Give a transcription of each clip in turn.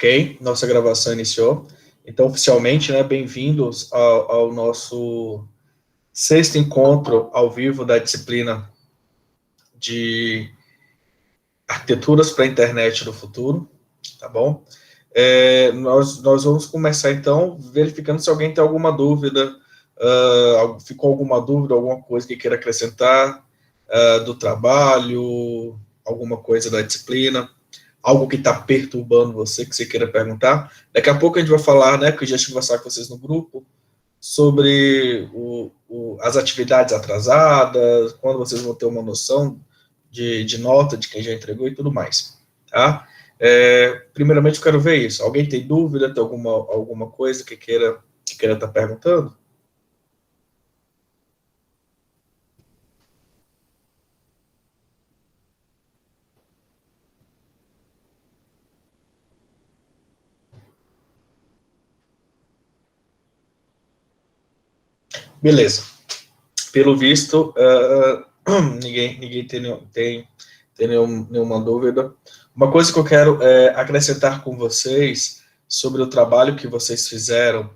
Ok, nossa gravação iniciou. Então, oficialmente, né, bem-vindos ao nosso sexto encontro ao vivo da disciplina de Arquiteturas para a Internet do Futuro, tá bom? Nós vamos começar, então, verificando se alguém tem alguma dúvida, ficou alguma dúvida, alguma coisa que queira acrescentar do trabalho, alguma coisa da disciplina, algo que está perturbando você, que você queira perguntar. Daqui a pouco a gente vai falar, né, que eu já estive conversando com vocês no grupo, sobre as atividades atrasadas, quando vocês vão ter uma noção de nota de quem já entregou e tudo mais, tá? Primeiramente, eu quero ver isso. Alguém tem dúvida, tem alguma coisa que queira estar perguntando? Beleza. Pelo visto, ninguém tem nenhuma dúvida. Uma coisa que eu quero acrescentar com vocês sobre o trabalho que vocês fizeram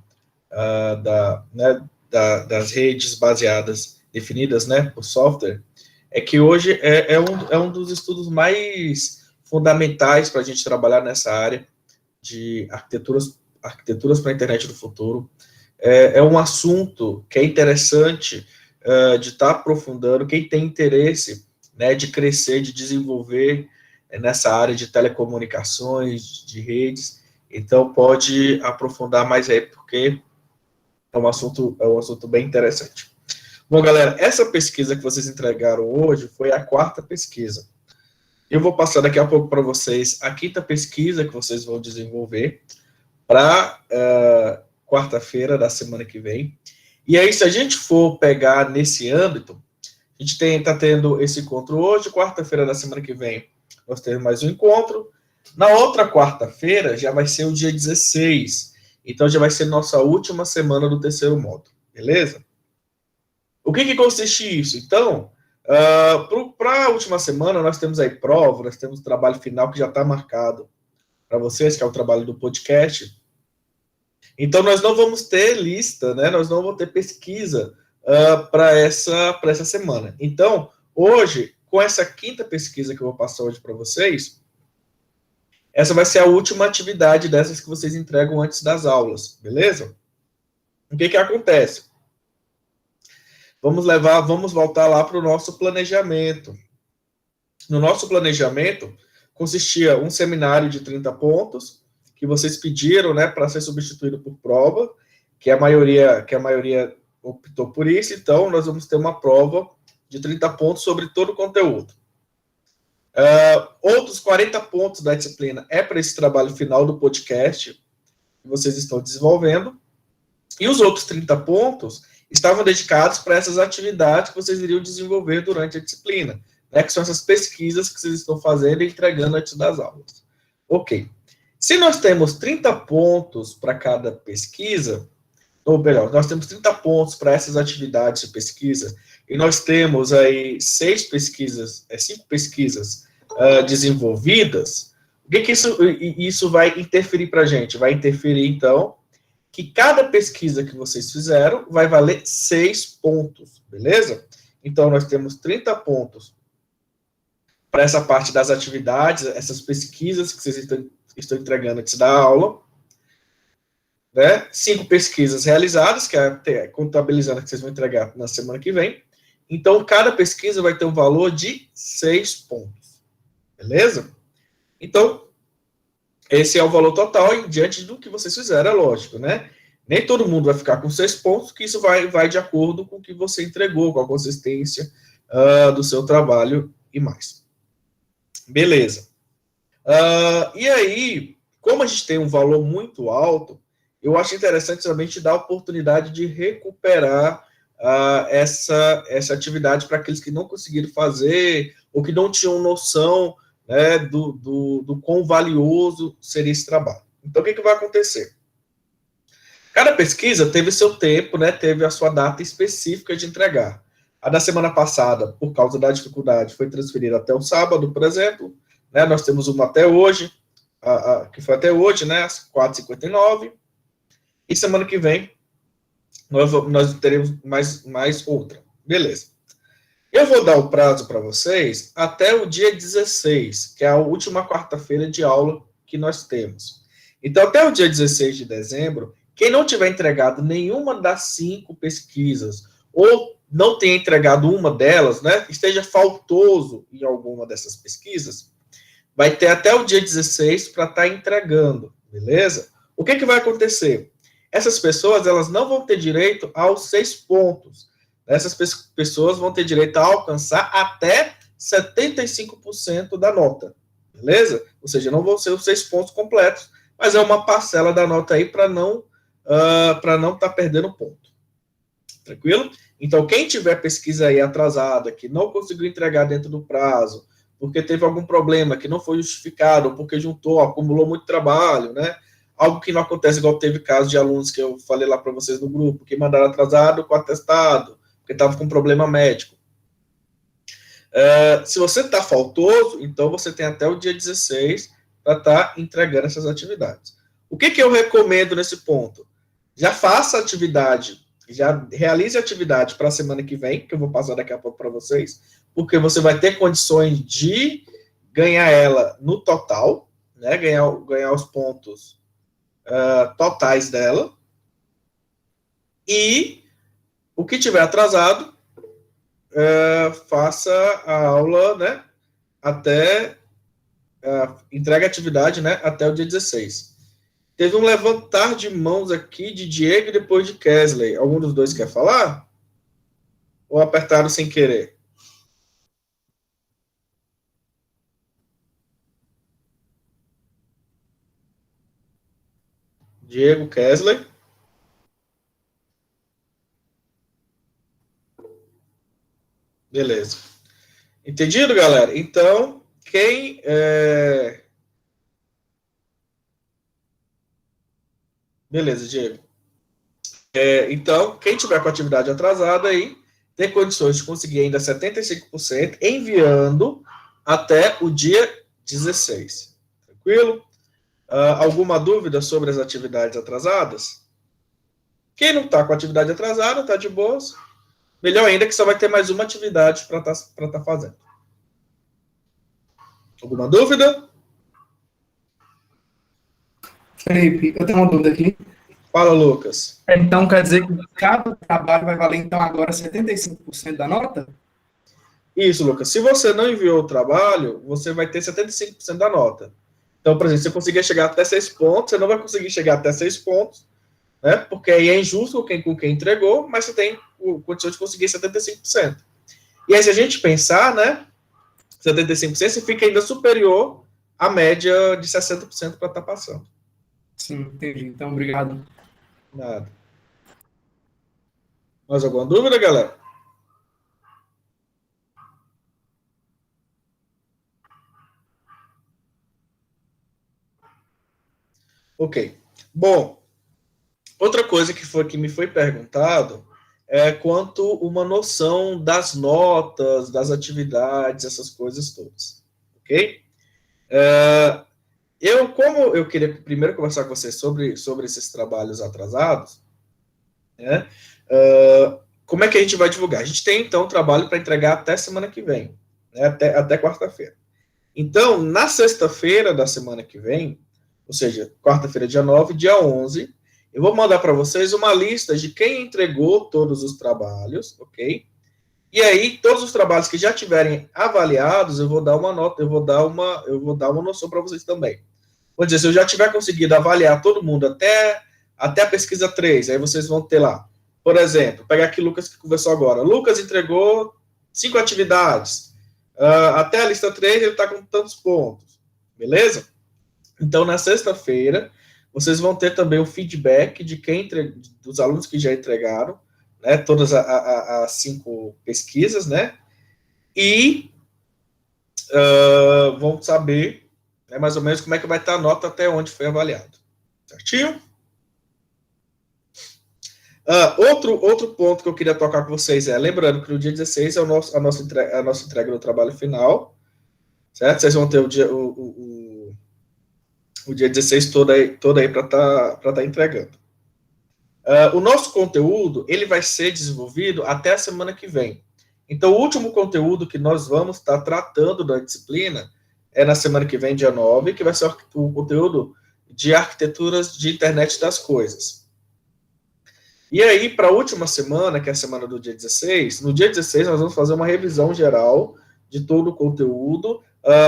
das redes baseadas, definidas, né, por software, é que hoje é um dos estudos mais fundamentais para a gente trabalhar nessa área de arquiteturas para a internet do futuro. É um assunto que é interessante de estar aprofundando. Quem tem interesse, né, de crescer, de desenvolver nessa área de telecomunicações, de redes, então pode aprofundar mais aí, porque é um assunto bem interessante. Bom, galera, essa pesquisa que vocês entregaram hoje foi a quarta pesquisa. Eu vou passar daqui a pouco para vocês a quinta pesquisa que vocês vão desenvolver para quarta-feira da semana que vem. E aí, se a gente for pegar nesse âmbito, a gente está tendo esse encontro hoje, quarta-feira da semana que vem, nós temos mais um encontro. Na outra quarta-feira, já vai ser o dia 16, então já vai ser nossa última semana do terceiro módulo, beleza? O que consiste isso? Então, para a última semana, nós temos aí prova, nós temos o trabalho final que já está marcado para vocês, que é o trabalho do podcast. Então, nós não vamos ter lista, né? Nós não vamos ter pesquisa para essa semana. Então, hoje, com essa quinta pesquisa que eu vou passar hoje para vocês, essa vai ser a última atividade dessas que vocês entregam antes das aulas, beleza? O que acontece? Vamos voltar lá para o nosso planejamento. No nosso planejamento, consistia um seminário de 30 pontos, que vocês pediram, né, para ser substituído por prova, que a maioria optou por isso. Então, nós vamos ter uma prova de 30 pontos sobre todo o conteúdo. Outros 40 pontos da disciplina é para esse trabalho final do podcast que vocês estão desenvolvendo, e os outros 30 pontos estavam dedicados para essas atividades que vocês iriam desenvolver durante a disciplina, né, que são essas pesquisas que vocês estão fazendo e entregando antes das aulas. Ok. Se nós temos 30 pontos para cada pesquisa, ou melhor, nós temos 30 pontos para essas atividades de pesquisa, e nós temos aí 5 pesquisas desenvolvidas, o que isso vai interferir para a gente? Vai interferir, então, que cada pesquisa que vocês fizeram vai valer 6 pontos, beleza? Então, nós temos 30 pontos para essa parte das atividades, essas pesquisas que vocês estão entregando antes da aula, né? 5 pesquisas realizadas, que é contabilizando que vocês vão entregar na semana que vem. Então, cada pesquisa vai ter um valor de 6 pontos, beleza? Então, esse é o valor total e diante do que vocês fizeram, é lógico, né? Nem todo mundo vai ficar com 6 pontos, que isso vai de acordo com o que você entregou, com a consistência do seu trabalho e mais. Beleza. E aí, como a gente tem um valor muito alto, eu acho interessante somente dar a oportunidade de recuperar essa atividade para aqueles que não conseguiram fazer ou que não tinham noção, né, do quão valioso seria esse trabalho. Então, o que vai acontecer? Cada pesquisa teve seu tempo, né, teve a sua data específica de entregar. A da semana passada, por causa da dificuldade, foi transferida até o sábado, por exemplo. Né, nós temos uma até hoje. que foi até hoje, né, às 4h59, e semana que vem nós teremos mais outra. Beleza. Eu vou dar o prazo para vocês até o dia 16, que é a última quarta-feira de aula que nós temos. Então, até o dia 16 de dezembro, quem não tiver entregado nenhuma das 5 pesquisas, ou não tenha entregado uma delas, né, esteja faltoso em alguma dessas pesquisas, vai ter até o dia 16 para estar entregando, beleza? O que vai acontecer? Essas pessoas, elas não vão ter direito aos 6 pontos. Essas pessoas vão ter direito a alcançar até 75% da nota, beleza? Ou seja, não vão ser os 6 pontos completos, mas é uma parcela da nota aí para não estar perdendo ponto. Tranquilo? Então, quem tiver pesquisa aí atrasada, que não conseguiu entregar dentro do prazo, porque teve algum problema que não foi justificado, ou porque juntou, acumulou muito trabalho, né? Algo que não acontece, igual teve casos de alunos que eu falei lá para vocês no grupo, que mandaram atrasado com atestado, porque estava com problema médico. Se você está faltoso, então você tem até o dia 16 para estar entregando essas atividades. O que eu recomendo nesse ponto? Já faça atividade, já realize atividade para a semana que vem, que eu vou passar daqui a pouco para vocês, porque você vai ter condições de ganhar ela no total, né, ganhar os pontos totais dela, e o que tiver atrasado, faça a aula, né, entrega a atividade, né, até o dia 16. Teve um levantar de mãos aqui de Diego e depois de Kesley. Algum dos dois quer falar? Ou apertaram sem querer? Diego, Kesley. Beleza. Entendido, galera? Então, quem... Beleza, Diego. Então, quem tiver com atividade atrasada aí, tem condições de conseguir ainda 75%, enviando até o dia 16. Tranquilo? Alguma dúvida sobre as atividades atrasadas? Quem não está com atividade atrasada, está de boas. Melhor ainda que só vai ter mais uma atividade para estar fazendo. Alguma dúvida? Felipe, eu tenho uma dúvida aqui. Fala, Lucas. Então, quer dizer que cada trabalho vai valer, então, agora 75% da nota? Isso, Lucas. Se você não enviou o trabalho, você vai ter 75% da nota. Então, por exemplo, se você conseguir chegar até 6 pontos, você não vai conseguir chegar até 6 pontos, né? Porque aí é injusto com quem entregou, mas você tem condição de conseguir 75%. E aí, se a gente pensar, né, 75%, você fica ainda superior à média de 60% para estar passando. Sim, entendi. Então, obrigado. Nada. Mais alguma dúvida, galera? Ok. Bom, outra coisa que me foi perguntado é quanto uma noção das notas, das atividades, essas coisas todas. Ok? Como eu queria primeiro conversar com vocês sobre esses trabalhos atrasados, né? Como é que a gente vai divulgar? A gente tem, então, trabalho para entregar até semana que vem, né? até quarta-feira. Então, na sexta-feira da semana que vem, ou seja, quarta-feira, dia 9, dia 11, eu vou mandar para vocês uma lista de quem entregou todos os trabalhos, ok? E aí, todos os trabalhos que já tiverem avaliados, eu vou dar uma nota, eu vou dar uma noção para vocês também. Vou dizer, se eu já tiver conseguido avaliar todo mundo até a pesquisa 3, aí vocês vão ter lá, por exemplo, pegar aqui o Lucas que conversou agora. Lucas entregou 5 atividades. Até a lista 3, ele está com tantos pontos. Beleza? Então, na sexta-feira, vocês vão ter também o feedback de dos alunos que já entregaram, né, todas as 5 pesquisas, né? E vão saber, né, mais ou menos como é que vai estar a nota até onde foi avaliado. Certinho? Outro ponto que eu queria tocar com vocês lembrando que no dia 16 é a nossa entrega do trabalho final, certo? Vocês vão ter o dia 16 todo aí para tá entregando. O nosso conteúdo, ele vai ser desenvolvido até a semana que vem. Então, o último conteúdo que nós vamos estar tratando da disciplina é na semana que vem, dia 9, que vai ser o conteúdo de arquiteturas de internet das coisas. E aí, para a última semana, que é a semana do dia 16, no dia 16 nós vamos fazer uma revisão geral de todo o conteúdo,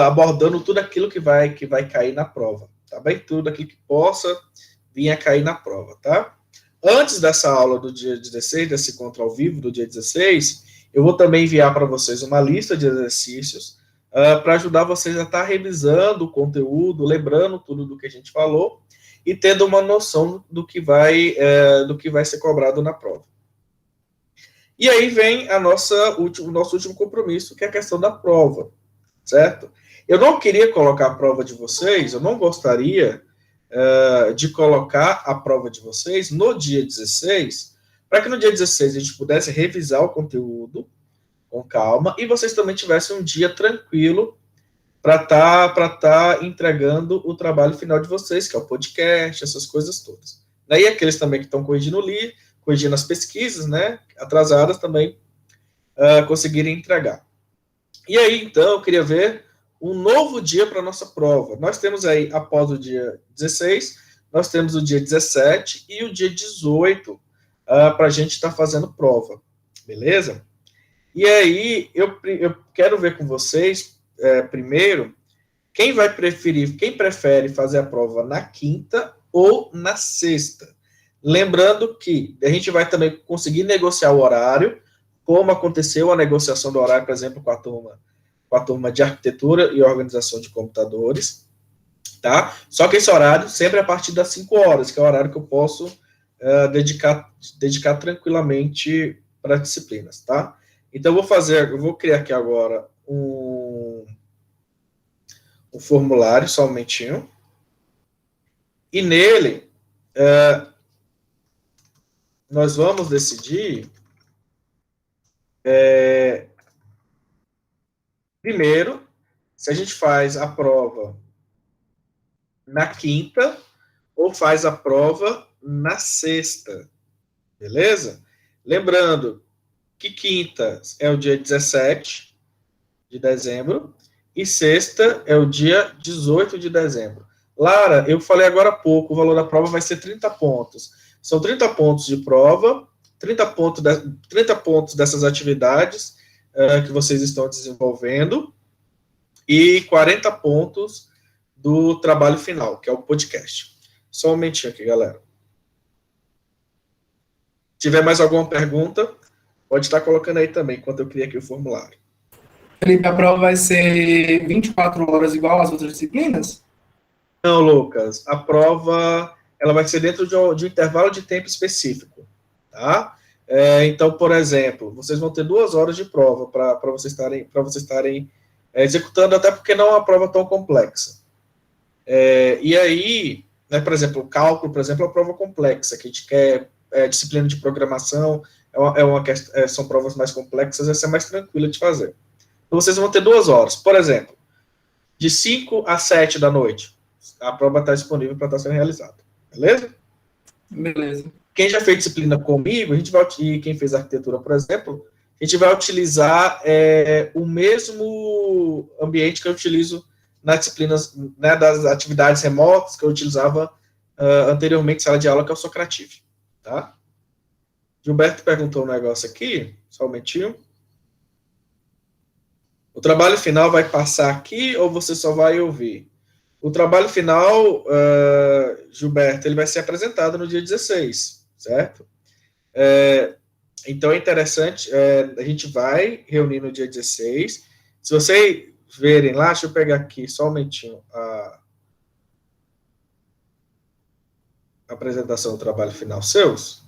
abordando tudo aquilo que vai cair na prova, tá bem? Tudo aquilo que possa vir a cair na prova, tá? Antes dessa aula do dia 16, desse encontro ao vivo do dia 16, eu vou também enviar para vocês uma lista de exercícios para ajudar vocês a estar revisando o conteúdo, lembrando tudo do que a gente falou e tendo uma noção do que vai ser cobrado na prova. E aí vem o nosso último compromisso, que é a questão da prova, certo? Eu não queria colocar a prova de vocês, eu não gostaria de colocar a prova de vocês no dia 16, para que no dia 16 a gente pudesse revisar o conteúdo com calma e vocês também tivessem um dia tranquilo para tá entregando o trabalho final de vocês, que é o podcast, essas coisas todas. E aqueles também que estão corrigindo as pesquisas, né, atrasadas também, conseguirem entregar. E aí, então, eu queria ver um novo dia para a nossa prova. Nós temos aí, após o dia 16, nós temos o dia 17 e o dia 18 para a gente estar fazendo prova, beleza? E aí, eu quero ver com vocês, primeiro, quem prefere fazer a prova na quinta ou na sexta. Lembrando que a gente vai também conseguir negociar o horário, como aconteceu a negociação do horário, por exemplo, com a turma de arquitetura e organização de computadores, tá? Só que esse horário sempre é a partir das 5 horas, que é o horário que eu posso dedicar tranquilamente para disciplinas, tá? Então, eu vou criar aqui agora um formulário, só um momentinho, e nele nós vamos decidir primeiro se a gente faz a prova na quinta ou faz a prova na sexta, beleza? Lembrando que quinta é o dia 17 de dezembro e sexta é o dia 18 de dezembro. Lara, eu falei agora há pouco, o valor da prova vai ser 30 pontos. São 30 pontos de prova, 30 pontos dessas atividades que vocês estão desenvolvendo e 40 pontos do trabalho final, que é o podcast. Só um momentinho aqui, galera. Se tiver mais alguma pergunta, pode estar colocando aí também, enquanto eu crio aqui o formulário. Felipe, a prova vai ser 24 horas igual às outras disciplinas? Não, Lucas, a prova ela vai ser dentro de um intervalo de tempo específico, tá? Então, por exemplo, vocês vão ter 2 horas de prova para vocês estarem executando, até porque não é uma prova tão complexa. E aí, né, por exemplo, o cálculo, por exemplo, é uma prova complexa, que a gente quer disciplina de programação, são provas mais complexas, essa é mais tranquila de fazer. Então, vocês vão ter 2 horas. Por exemplo, de 5 a 7 da noite, a prova está disponível para estar sendo realizada. Beleza? Beleza. Quem já fez disciplina comigo, e quem fez arquitetura, por exemplo, a gente vai utilizar o mesmo ambiente que eu utilizo nas disciplinas, né, das atividades remotas que eu utilizava anteriormente, sala de aula, que é o Socrative. Tá? Gilberto perguntou um negócio aqui, só um momentinho. O trabalho final vai passar aqui ou você só vai ouvir? O trabalho final, Gilberto, ele vai ser apresentado no dia 16, certo? Então é interessante, a gente vai reunir no dia 16. Se vocês verem lá, deixa eu pegar aqui só um momentinho a apresentação do trabalho final seus,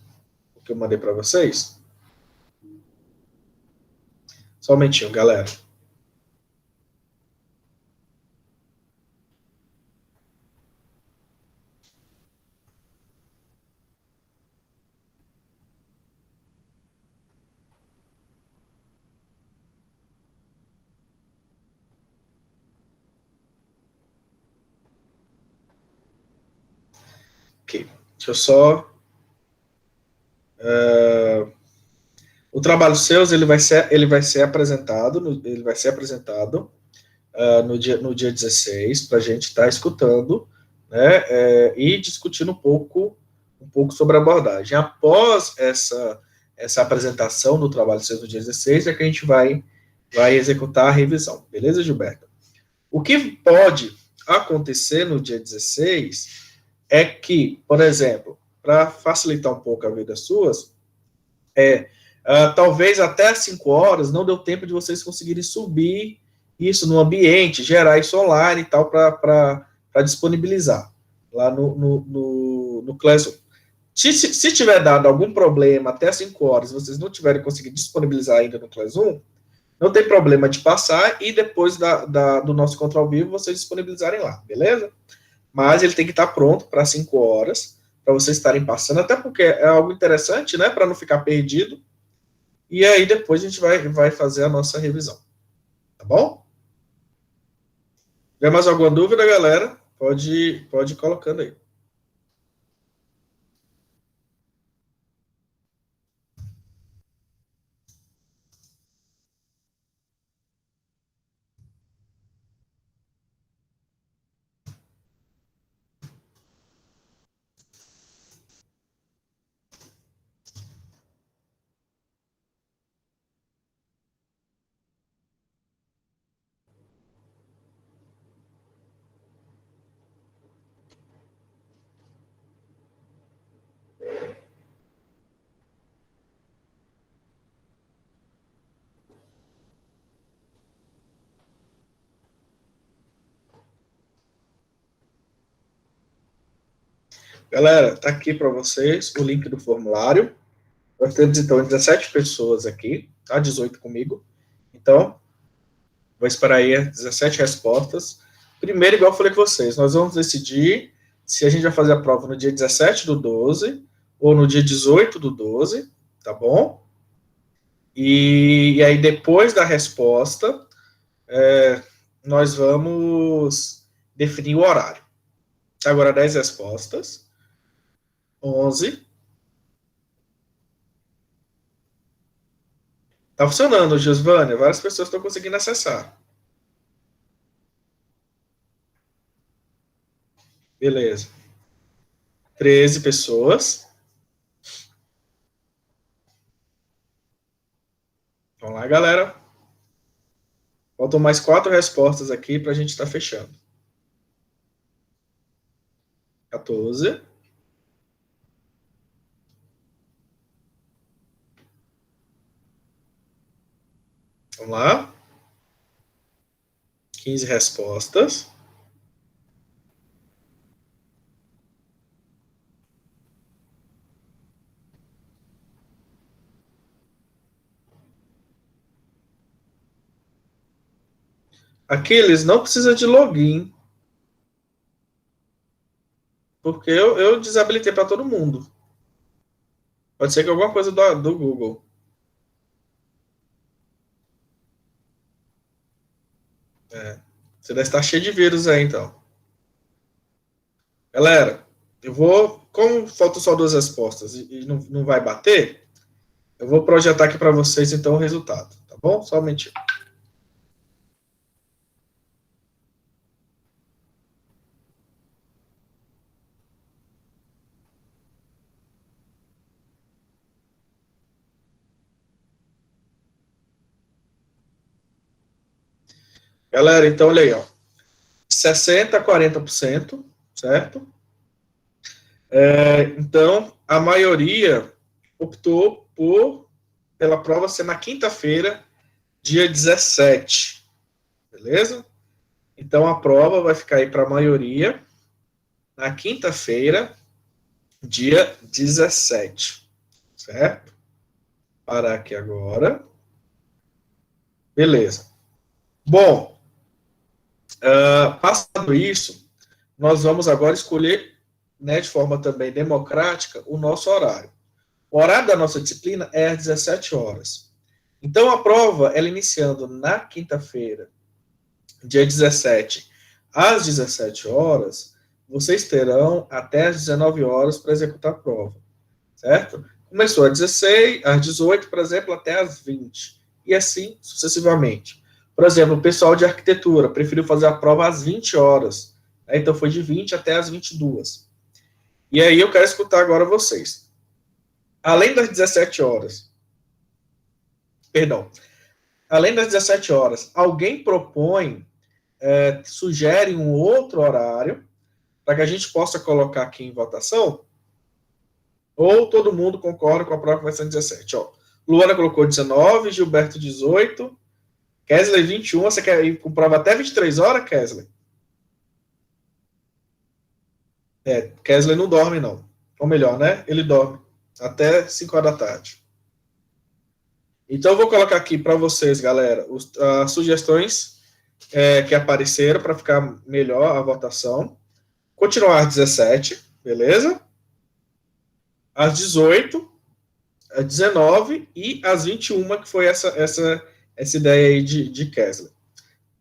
o que eu mandei para vocês. Só um momentinho, galera. Ok, deixa eu só... o trabalho seus, ele vai ser apresentado, no dia 16, para a gente estar escutando, né, e discutindo um pouco sobre a abordagem. Após essa apresentação do trabalho seus no dia 16, é que a gente vai executar a revisão. Beleza, Gilberto? O que pode acontecer no dia 16 é que, por exemplo, para facilitar um pouco a vida suas, talvez até às 5 horas não deu tempo de vocês conseguirem subir isso no ambiente, gerar isso online e tal, para disponibilizar lá no Classroom. Se tiver dado algum problema até às 5 horas, vocês não tiverem conseguido disponibilizar ainda no Classroom, não tem problema de passar e depois do nosso encontro ao vivo, vocês disponibilizarem lá, beleza? Mas ele tem que estar pronto para 5 horas, para vocês estarem passando, até porque é algo interessante, né, para não ficar perdido. E aí depois a gente vai fazer a nossa revisão. Tá bom? Tiver mais alguma dúvida, galera? Pode ir colocando aí. Galera, tá aqui para vocês o link do formulário. Nós temos, então, 17 pessoas aqui, tá? 18 comigo. Então, vou esperar aí as 17 respostas. Primeiro, igual eu falei com vocês, nós vamos decidir se a gente vai fazer a prova no dia 17/12 ou no dia 18/12, tá bom? E aí, depois da resposta, nós vamos definir o horário. Agora, 10 respostas. 11. Tá funcionando, Giovânia. Várias pessoas estão conseguindo acessar. Beleza. 13 pessoas. Vamos lá, galera. Faltam mais 4 respostas aqui para a gente estar fechando. 14. Vamos lá. 15 respostas. Aquiles, não precisa de login. Porque eu desabilitei para todo mundo. Pode ser que alguma coisa do Google. Você deve estar cheio de vírus aí, então. Galera, como faltam só 2 respostas e não vai bater, eu vou projetar aqui para vocês, então, o resultado. Tá bom? Só um momentinho. Galera, então, olha aí, ó. 60% a 40%, certo? Então, a maioria optou pela prova ser na quinta-feira, dia 17. Beleza? Então, a prova vai ficar aí para a maioria na quinta-feira, dia 17. Certo? Parar aqui agora. Beleza. Bom, passando isso, nós vamos agora escolher, né, de forma também democrática, o nosso horário. O horário da nossa disciplina é às 17 horas. Então, a prova, ela iniciando na quinta-feira, dia 17, às 17 horas, vocês terão até às 19 horas para executar a prova, certo? Começou às 16, às 18, por exemplo, até às 20, e assim sucessivamente. Por exemplo, o pessoal de arquitetura preferiu fazer a prova às 20 horas, né? Então foi de 20 até às 22. E aí eu quero escutar agora vocês. Além das 17 horas, perdão, além das 17 horas, alguém propõe, sugere um outro horário para que a gente possa colocar aqui em votação? Ou todo mundo concorda com a prova que vai ser 17? Ó, Luana colocou 19, Gilberto 18, Kesley 21. Você quer ir com prova até 23 horas, Kesley? Kesley não dorme, não. Ou melhor, né? Ele dorme até 5 horas da tarde. Então, eu vou colocar aqui para vocês, galera, as sugestões que apareceram para ficar melhor a votação. Continuar às 17, beleza? Às 18, às 19 e às 21, que foi essa ideia aí de Kesley.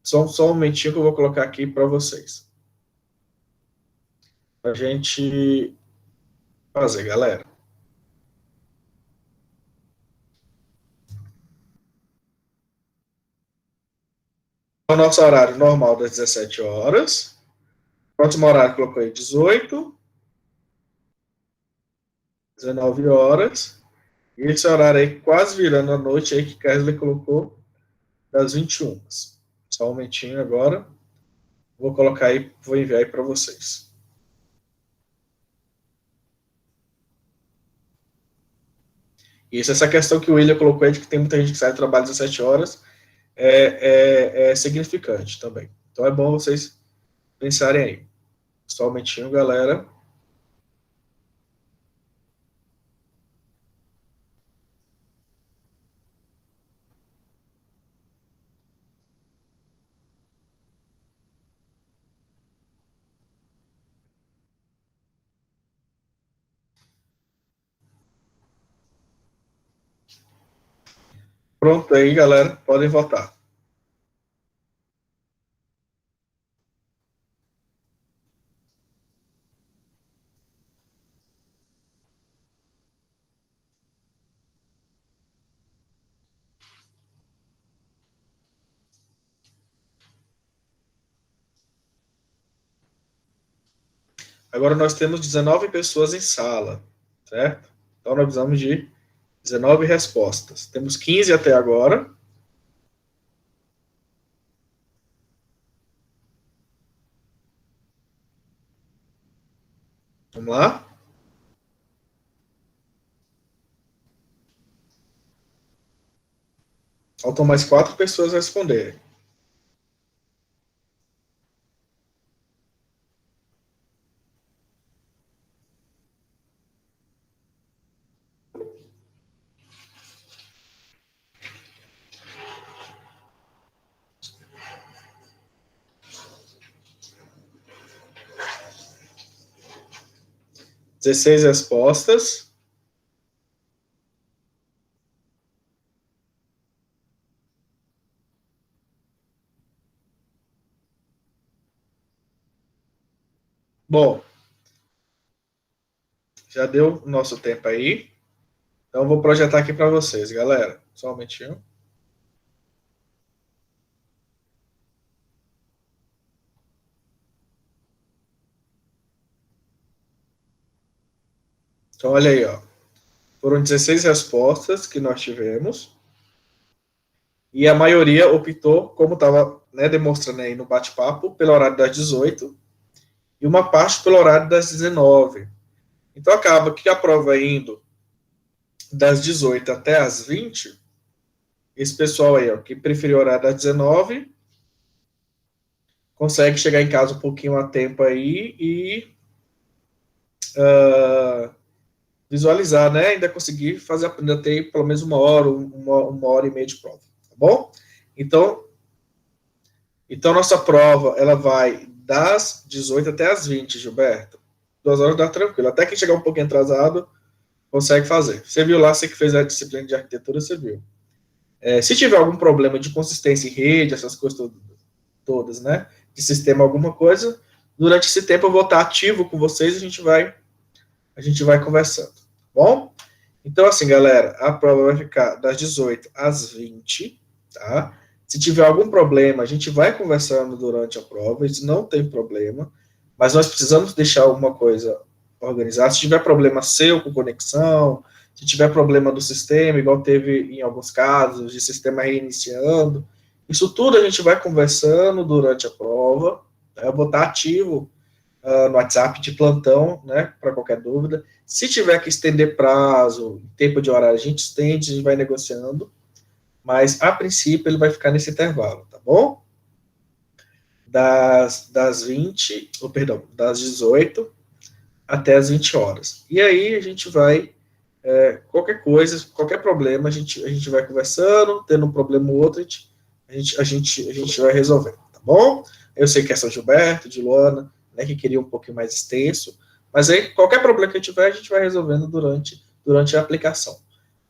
Só um momentinho que eu vou colocar aqui para vocês. Para a gente fazer, galera. O nosso horário normal das 17 horas. Próximo horário colocou aí 18, 19 horas. E esse horário aí, quase virando a noite aí que Kesley colocou, das 21. Só um momentinho agora. Vou colocar aí, vou enviar aí para vocês. Isso, essa questão que o William colocou aí de que tem muita gente que sai do trabalho às 17 horas é significante também. Então é bom vocês pensarem aí. Só um momentinho, galera. Pronto aí, galera. Podem votar. Agora nós temos 19 pessoas em sala, certo? Então nós precisamos de 19 respostas. Temos 15 até agora. Vamos lá? Faltam mais 4 pessoas a responderem. Dezesseis respostas. Bom, já deu o nosso tempo aí. Então, eu vou projetar aqui para vocês, galera. Só um momentinho. Então, olha aí, ó. Foram 16 respostas que nós tivemos. E a maioria optou, como estava, né, demonstrando aí no bate-papo, pelo horário das 18 e uma parte pelo horário das 19. Então, acaba que a prova indo das 18 até as 20, esse pessoal aí, ó, que preferiu o horário das 19, consegue chegar em casa um pouquinho a tempo aí e visualizar, né? Ainda conseguir fazer, ainda ter pelo menos uma hora e meia de prova, tá bom? Então nossa prova, ela vai das 18 até as 20, Gilberto. 2 horas dá tranquilo. Até quem chegar um pouquinho atrasado, consegue fazer. Você viu lá, você que fez a disciplina de arquitetura, você viu. Se tiver algum problema de consistência em rede, essas coisas todas, né? De sistema, alguma coisa, Durante esse tempo eu vou estar ativo com vocês e a gente vai conversando, tá bom? Então, assim, galera, a prova vai ficar das 18 às 20, tá? Se tiver algum problema, a gente vai conversando durante a prova, isso não tem problema, mas nós precisamos deixar alguma coisa organizada. Se tiver problema seu com conexão, se tiver problema do sistema, igual teve em alguns casos, de sistema reiniciando, isso tudo a gente vai conversando durante a prova, né? Eu vou estar ativo no WhatsApp de plantão, né, para qualquer dúvida. Se tiver que estender prazo, tempo de horário, a gente estende, a gente vai negociando, mas, a princípio, ele vai ficar nesse intervalo, tá bom? Das 20, ou perdão, das 18 até as 20 horas. E aí a gente vai, qualquer coisa, qualquer problema, a gente vai conversando, tendo um problema ou outro, a gente vai resolvendo, tá bom? Eu sei que é São Gilberto, de Luana, né, que queria um pouquinho mais extenso, mas aí qualquer problema que tiver, a gente vai resolvendo durante a aplicação.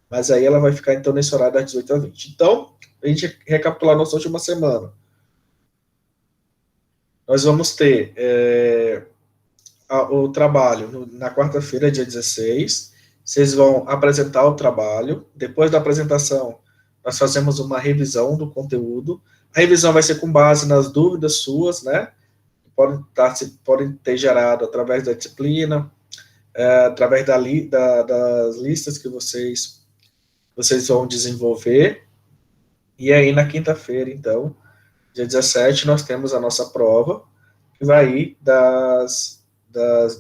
Mas aí ela vai ficar, então, nesse horário das 18 às 20. Então, a gente recapitular nossa última semana. Nós vamos ter o trabalho na quarta-feira, dia 16. Vocês vão apresentar o trabalho. Depois da apresentação, nós fazemos uma revisão do conteúdo. A revisão vai ser com base nas dúvidas suas, né? Podem ter gerado através da disciplina, através das listas que vocês vão desenvolver. E aí, na quinta-feira, então, dia 17, nós temos a nossa prova, que vai ir das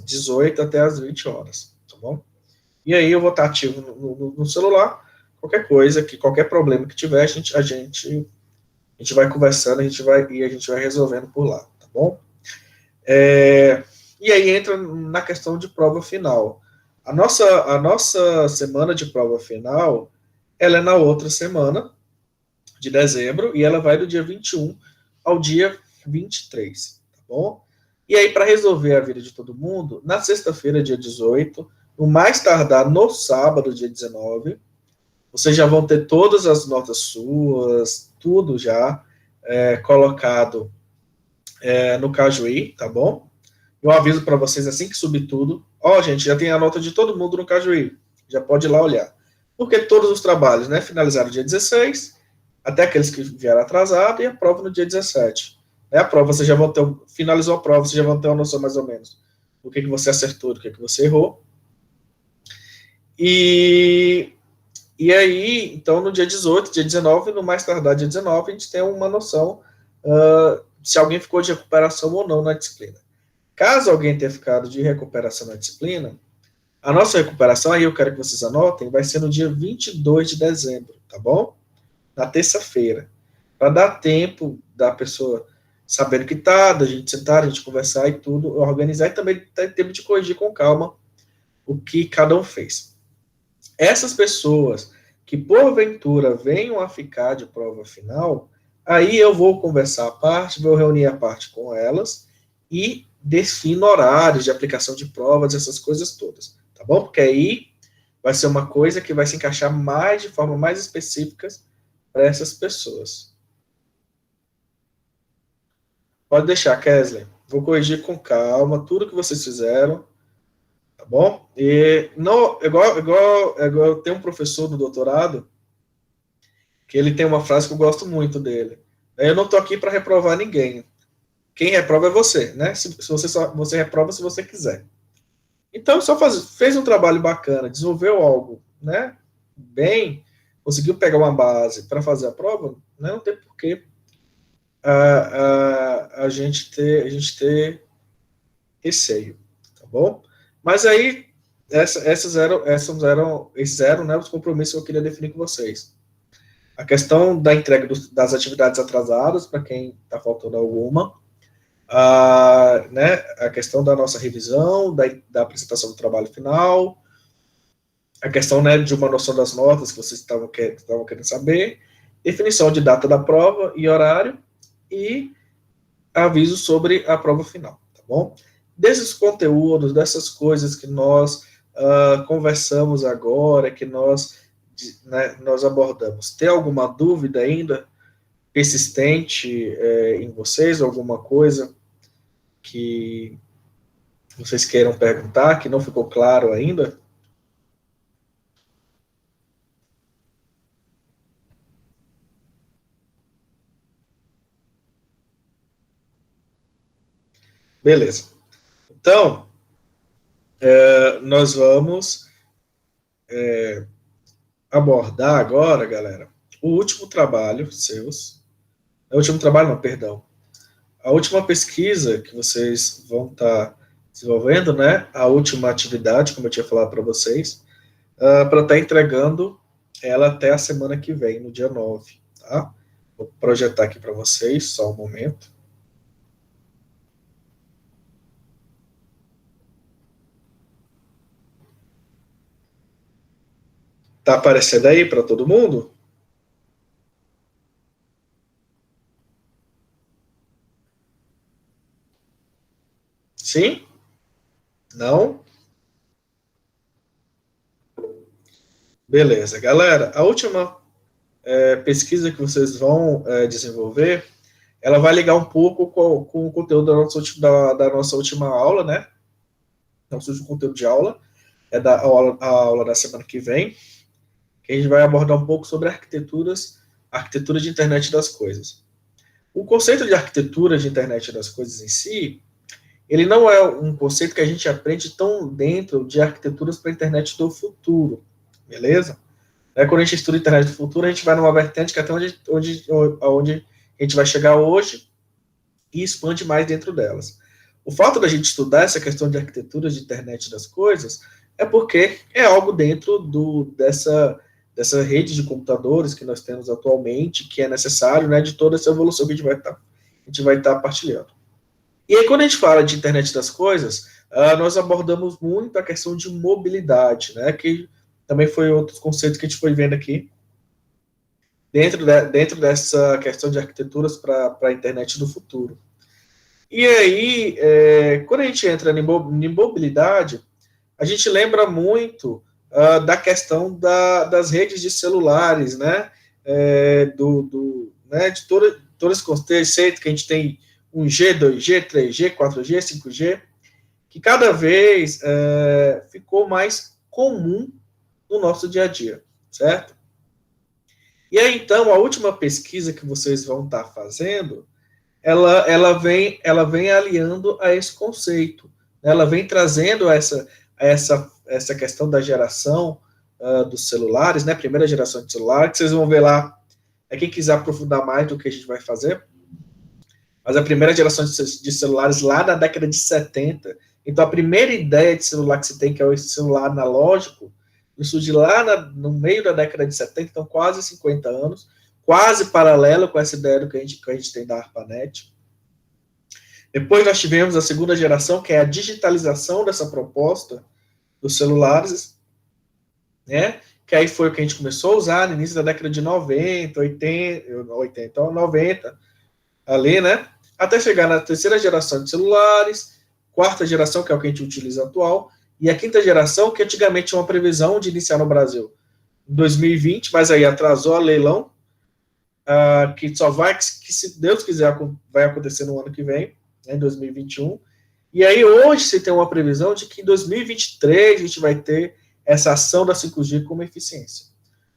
18 até as 20 horas, tá bom? E aí eu vou estar ativo no celular, qualquer problema que tiver, a gente vai conversando, a gente vai resolvendo por lá, tá bom? E aí entra na questão de prova final. A nossa semana de prova final, ela é na outra semana, de dezembro, e ela vai do dia 21 ao dia 23, tá bom? E aí, para resolver a vida de todo mundo, na sexta-feira, dia 18, no mais tardar no sábado, dia 19, vocês já vão ter todas as notas suas, tudo já colocado no Cajuí, tá bom? Eu aviso para vocês assim que subir tudo. Gente, já tem a nota de todo mundo no Cajuí, já pode ir lá olhar. Porque todos os trabalhos, né, finalizaram dia 16, até aqueles que vieram atrasados, e a prova no dia 17. A prova, você já vão ter, finalizou a prova, você já vão ter uma noção mais ou menos do que você acertou, do que você errou. E aí, então, no dia 18, dia 19, no mais tardar dia 19, a gente tem uma noção se alguém ficou de recuperação ou não na disciplina. Caso alguém tenha ficado de recuperação na disciplina, a nossa recuperação, aí eu quero que vocês anotem, vai ser no dia 22 de dezembro, tá bom? Na terça-feira, para dar tempo da pessoa saber o que está, da gente sentar, a gente conversar e tudo, organizar, e também ter tempo de corrigir com calma o que cada um fez. Essas pessoas que, porventura, venham a ficar de prova final, aí eu vou conversar a parte, vou reunir a parte com elas e defino horários de aplicação de provas, essas coisas todas, tá bom? Porque aí vai ser uma coisa que vai se encaixar de forma mais específica para essas pessoas. Pode deixar, Kesley. Vou corrigir com calma tudo que vocês fizeram, tá bom? E não, igual tem um professor no doutorado que ele tem uma frase que eu gosto muito dele. Eu não estou aqui para reprovar ninguém. Quem reprova é você, né? Você reprova se você quiser. Então, fez um trabalho bacana, desenvolveu algo, né? Bem, conseguiu pegar uma base para fazer a prova, né? Não tem porquê a gente ter receio, tá bom? Mas aí, esses eram, né, os compromissos que eu queria definir com vocês. A questão da entrega das atividades atrasadas, para quem está faltando alguma, né, a questão da nossa revisão, da apresentação do trabalho final, a questão, né, de uma noção das notas que vocês estavam querendo saber, definição de data da prova e horário, e aviso sobre a prova final, tá bom? Desses conteúdos, dessas coisas que nós conversamos agora, que nós abordamos, tem alguma dúvida ainda persistente em vocês, alguma coisa que vocês queiram perguntar, que não ficou claro ainda? Beleza. Então, nós vamos abordar agora, galera, o último trabalho seus. O último trabalho, não, perdão. A última pesquisa que vocês vão estar desenvolvendo, né? A última atividade, como eu tinha falado para vocês, para estar entregando ela até a semana que vem, no dia 9, tá? Vou projetar aqui para vocês, só um momento. Tá aparecendo aí para todo mundo? Sim? Não? Beleza. Galera, a última pesquisa que vocês vão desenvolver, ela vai ligar um pouco com o conteúdo da nossa última aula, né? Nosso último conteúdo de aula, é a aula da semana que vem, que a gente vai abordar um pouco sobre arquitetura de internet das coisas. O conceito de arquitetura de internet das coisas em si, ele não é um conceito que a gente aprende tão dentro de arquiteturas para a internet do futuro, beleza? Quando a gente estuda a internet do futuro, a gente vai numa vertente que é até onde a gente vai chegar hoje e expande mais dentro delas. O fato da gente estudar essa questão de arquitetura de internet das coisas é porque é algo dentro dessa rede de computadores que nós temos atualmente, que é necessário, né, de toda essa evolução que a gente vai estar partilhando. E aí, quando a gente fala de internet das coisas, nós abordamos muito a questão de mobilidade, né, que também foi outro conceito que a gente foi vendo aqui, dentro dessa questão de arquiteturas para a internet do futuro. E aí, quando a gente entra em mobilidade, a gente lembra muito da questão das redes de celulares, né? Né, de todo esse conceito que a gente tem 1G, 2G, 3G, 4G, 5G, que cada vez ficou mais comum no nosso dia a dia, certo? E aí, então, a última pesquisa que vocês vão estar fazendo, ela vem aliando a esse conceito, né? Ela vem trazendo essa questão da geração dos celulares, né? Primeira geração de celular, que vocês vão ver lá, quem quiser aprofundar mais do que a gente vai fazer, mas a primeira geração de celulares lá na década de 70, então a primeira ideia de celular que você tem, que é esse celular analógico, surge lá no meio da década de 70, então quase 50 anos, quase paralelo com essa ideia do que a gente tem da ARPANET. Depois nós tivemos a segunda geração, que é a digitalização dessa proposta dos celulares, né? Que aí foi o que a gente começou a usar no início da década de 90, 90, ali, né? Até chegar na terceira geração de celulares, quarta geração, que é o que a gente utiliza atual, e a quinta geração, que antigamente tinha uma previsão de iniciar no Brasil em 2020, mas aí atrasou a leilão, que só vai, que se Deus quiser, vai acontecer no ano que vem, né, em 2021. E aí hoje se tem uma previsão de que em 2023 a gente vai ter essa ação da 5G como eficiência.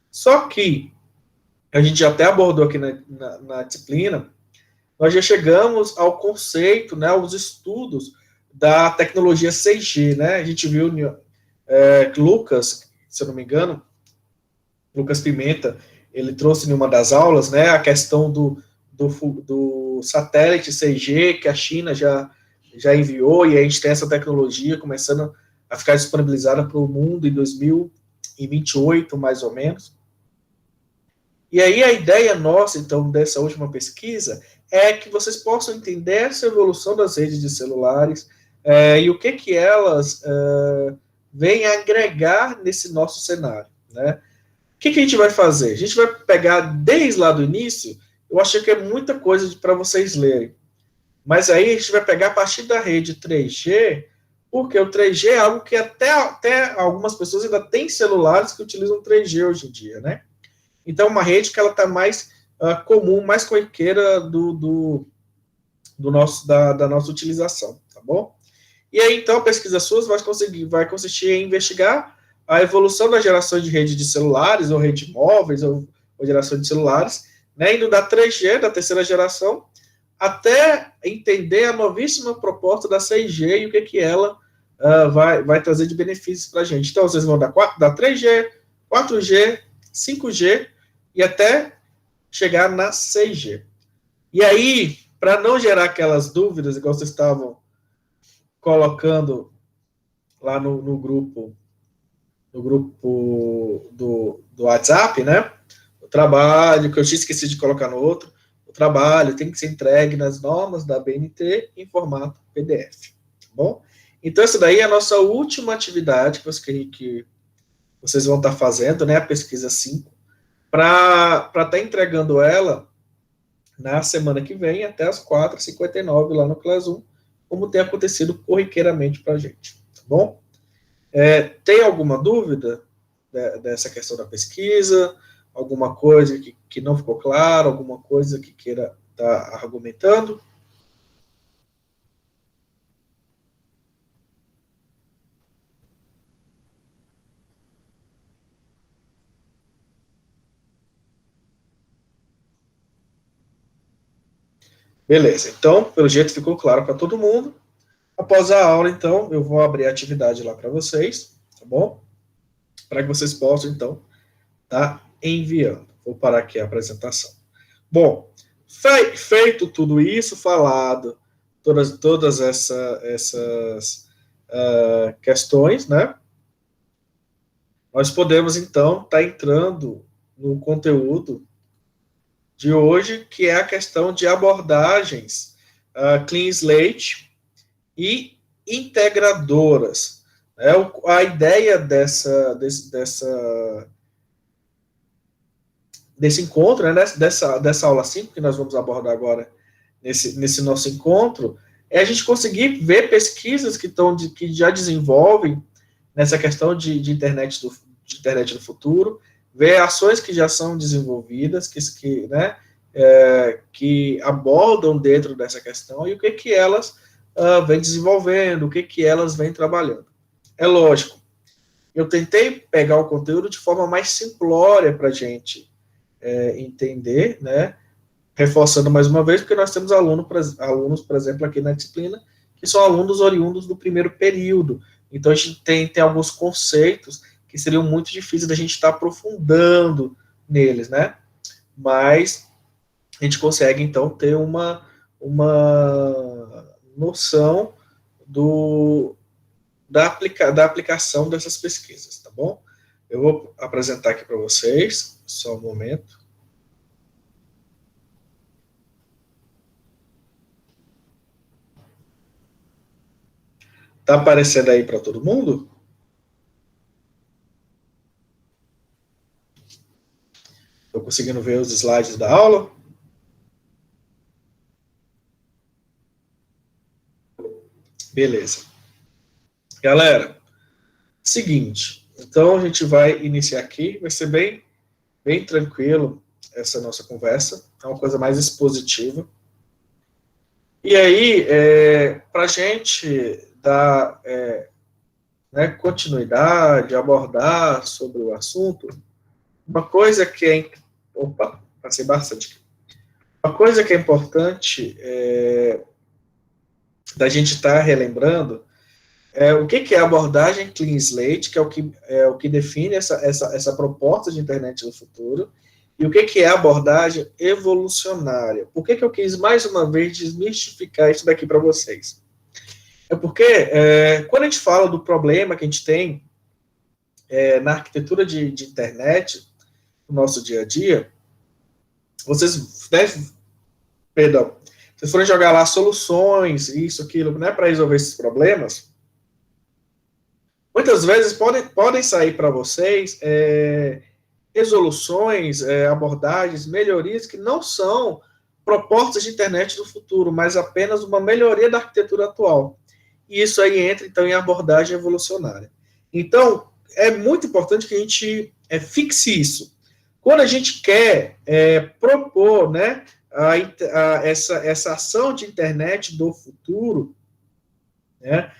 Só que, a gente já até abordou aqui na disciplina, nós já chegamos ao conceito, né, aos estudos da tecnologia 6G, né? A gente viu Lucas, se eu não me engano, Lucas Pimenta, ele trouxe em uma das aulas, né, a questão do satélite 6G que a China já enviou, e a gente tem essa tecnologia começando a ficar disponibilizada para o mundo em 2028, mais ou menos. E aí a ideia nossa, então, dessa última pesquisa é que vocês possam entender essa evolução das redes de celulares e o que elas vêm agregar nesse nosso cenário, né? O que a gente vai fazer? A gente vai pegar desde lá do início, eu achei que é muita coisa para vocês lerem, mas aí a gente vai pegar a partir da rede 3G, porque o 3G é algo que até algumas pessoas ainda têm celulares que utilizam 3G hoje em dia, né? Então, uma rede que ela está mais comum, mais corriqueira da nossa utilização. tá bom? E aí, então, a pesquisa SUS vai consistir em investigar a evolução da geração de rede de celulares, ou rede de móveis, ou geração de celulares, né, indo da 3G, da terceira geração, até entender a novíssima proposta da 6G e o que ela vai trazer de benefícios para a gente. Então, vocês vão da 3G, 4G, 5G e até chegar na 6G. E aí, para não gerar aquelas dúvidas, igual vocês estavam colocando lá no grupo do WhatsApp, né? O trabalho, que eu tinha esquecido de colocar no outro, o trabalho tem que ser entregue nas normas da BNT em formato PDF, tá bom? Então, essa daí é a nossa última atividade que vocês vão estar fazendo, né? A pesquisa 5, para estar entregando ela na semana que vem, até as 4h59 lá no Classroom, como tem acontecido corriqueiramente para a gente, tá bom? Tem alguma dúvida dessa questão da pesquisa? Alguma coisa que não ficou claro? Alguma coisa que queira estar argumentando? Beleza, então, pelo jeito ficou claro para todo mundo. Após a aula, então, eu vou abrir a atividade lá para vocês, tá bom? Para que vocês possam, então, estar enviando. Vou parar aqui a apresentação. Bom, feito tudo isso, falado todas essas questões, né? Nós podemos, então, estar entrando no conteúdo de hoje, que é a questão de abordagens Clean Slate e integradoras. A ideia desse encontro, né, dessa aula 5, que nós vamos abordar agora nesse nosso encontro, é a gente conseguir ver pesquisas que já desenvolvem nessa questão de internet do futuro, ver ações que já são desenvolvidas, que abordam dentro dessa questão e o que elas vêm desenvolvendo, o que elas vêm trabalhando. É lógico, eu tentei pegar o conteúdo de forma mais simplória para a gente entender, né? Reforçando mais uma vez, porque nós temos alunos, por exemplo, aqui na disciplina, que são alunos oriundos do primeiro período. Então, a gente tem alguns conceitos que seriam muito difíceis da gente estar aprofundando neles, né? Mas a gente consegue, então, ter uma noção da aplicação dessas pesquisas, tá bom? Eu vou apresentar aqui para vocês, só um momento. Tá aparecendo aí para todo mundo? Estou conseguindo ver os slides da aula? Beleza. Galera, seguinte, então a gente vai iniciar aqui, vai ser bem tranquilo essa nossa conversa, é uma coisa mais expositiva. E aí, para a gente dar continuidade, abordar sobre o assunto, uma coisa que é... Opa, passei bastante aqui. Uma coisa que é importante da gente estar relembrando o que é a abordagem Clean Slate, que é o que define essa proposta de internet do futuro, e o que é a abordagem evolucionária. Por que eu quis, mais uma vez, desmistificar isso daqui para vocês? É porque, quando a gente fala do problema que a gente tem na arquitetura de internet, no nosso dia a dia, vocês forem jogar lá soluções, isso, aquilo, né, para resolver esses problemas, muitas vezes podem sair para vocês resoluções, abordagens, melhorias que não são propostas de internet do futuro, mas apenas uma melhoria da arquitetura atual. E isso aí entra, então, em abordagem evolucionária. Então, é muito importante que a gente fixe isso. Quando a gente quer propor, né, essa ação de internet do futuro, né?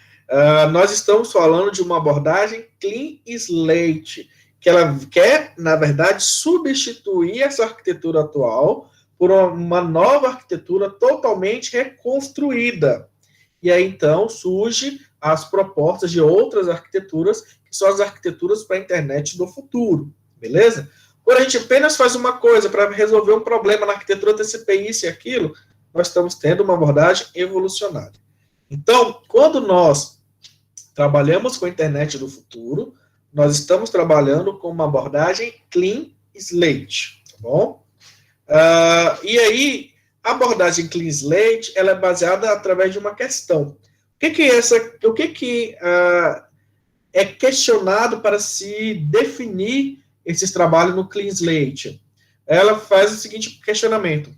Nós estamos falando de uma abordagem clean slate, que ela quer, na verdade, substituir essa arquitetura atual por uma nova arquitetura totalmente reconstruída. E aí, então, surgem as propostas de outras arquiteturas, que são as arquiteturas para a internet do futuro, beleza? Quando a gente apenas faz uma coisa para resolver um problema na arquitetura TCP, isso e aquilo, nós estamos tendo uma abordagem evolucionária. Então, quando nós trabalhamos com a internet do futuro, nós estamos trabalhando com uma abordagem clean slate, tá bom? E aí, a abordagem clean slate, ela é baseada através de uma questão. O que é questionado para se definir esses trabalhos no clean slate? Ela faz o seguinte questionamento: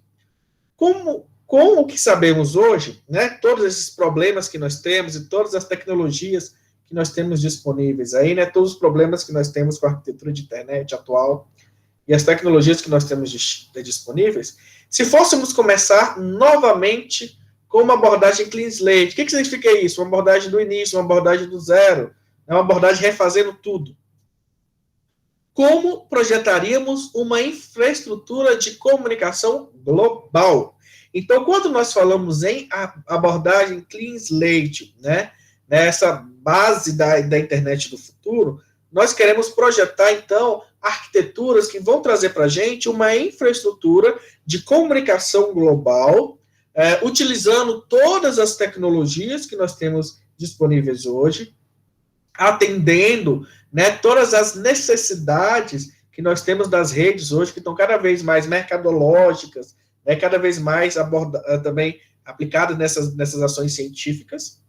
com o que sabemos hoje, né, todos esses problemas que nós temos e todas as tecnologias que nós temos disponíveis aí, né, todos os problemas que nós temos com a arquitetura de internet atual e as tecnologias que nós temos disponíveis, se fôssemos começar novamente com uma abordagem clean slate, o que significa isso? Uma abordagem do início, uma abordagem do zero, uma abordagem refazendo tudo. Como projetaríamos uma infraestrutura de comunicação global? Então, quando nós falamos em abordagem clean slate, né, nessa base da internet do futuro, nós queremos projetar, então, arquiteturas que vão trazer para a gente uma infraestrutura de comunicação global, utilizando todas as tecnologias que nós temos disponíveis hoje, atendendo, né, todas as necessidades que nós temos das redes hoje, que estão cada vez mais mercadológicas, né, cada vez mais também aplicadas nessas ações científicas,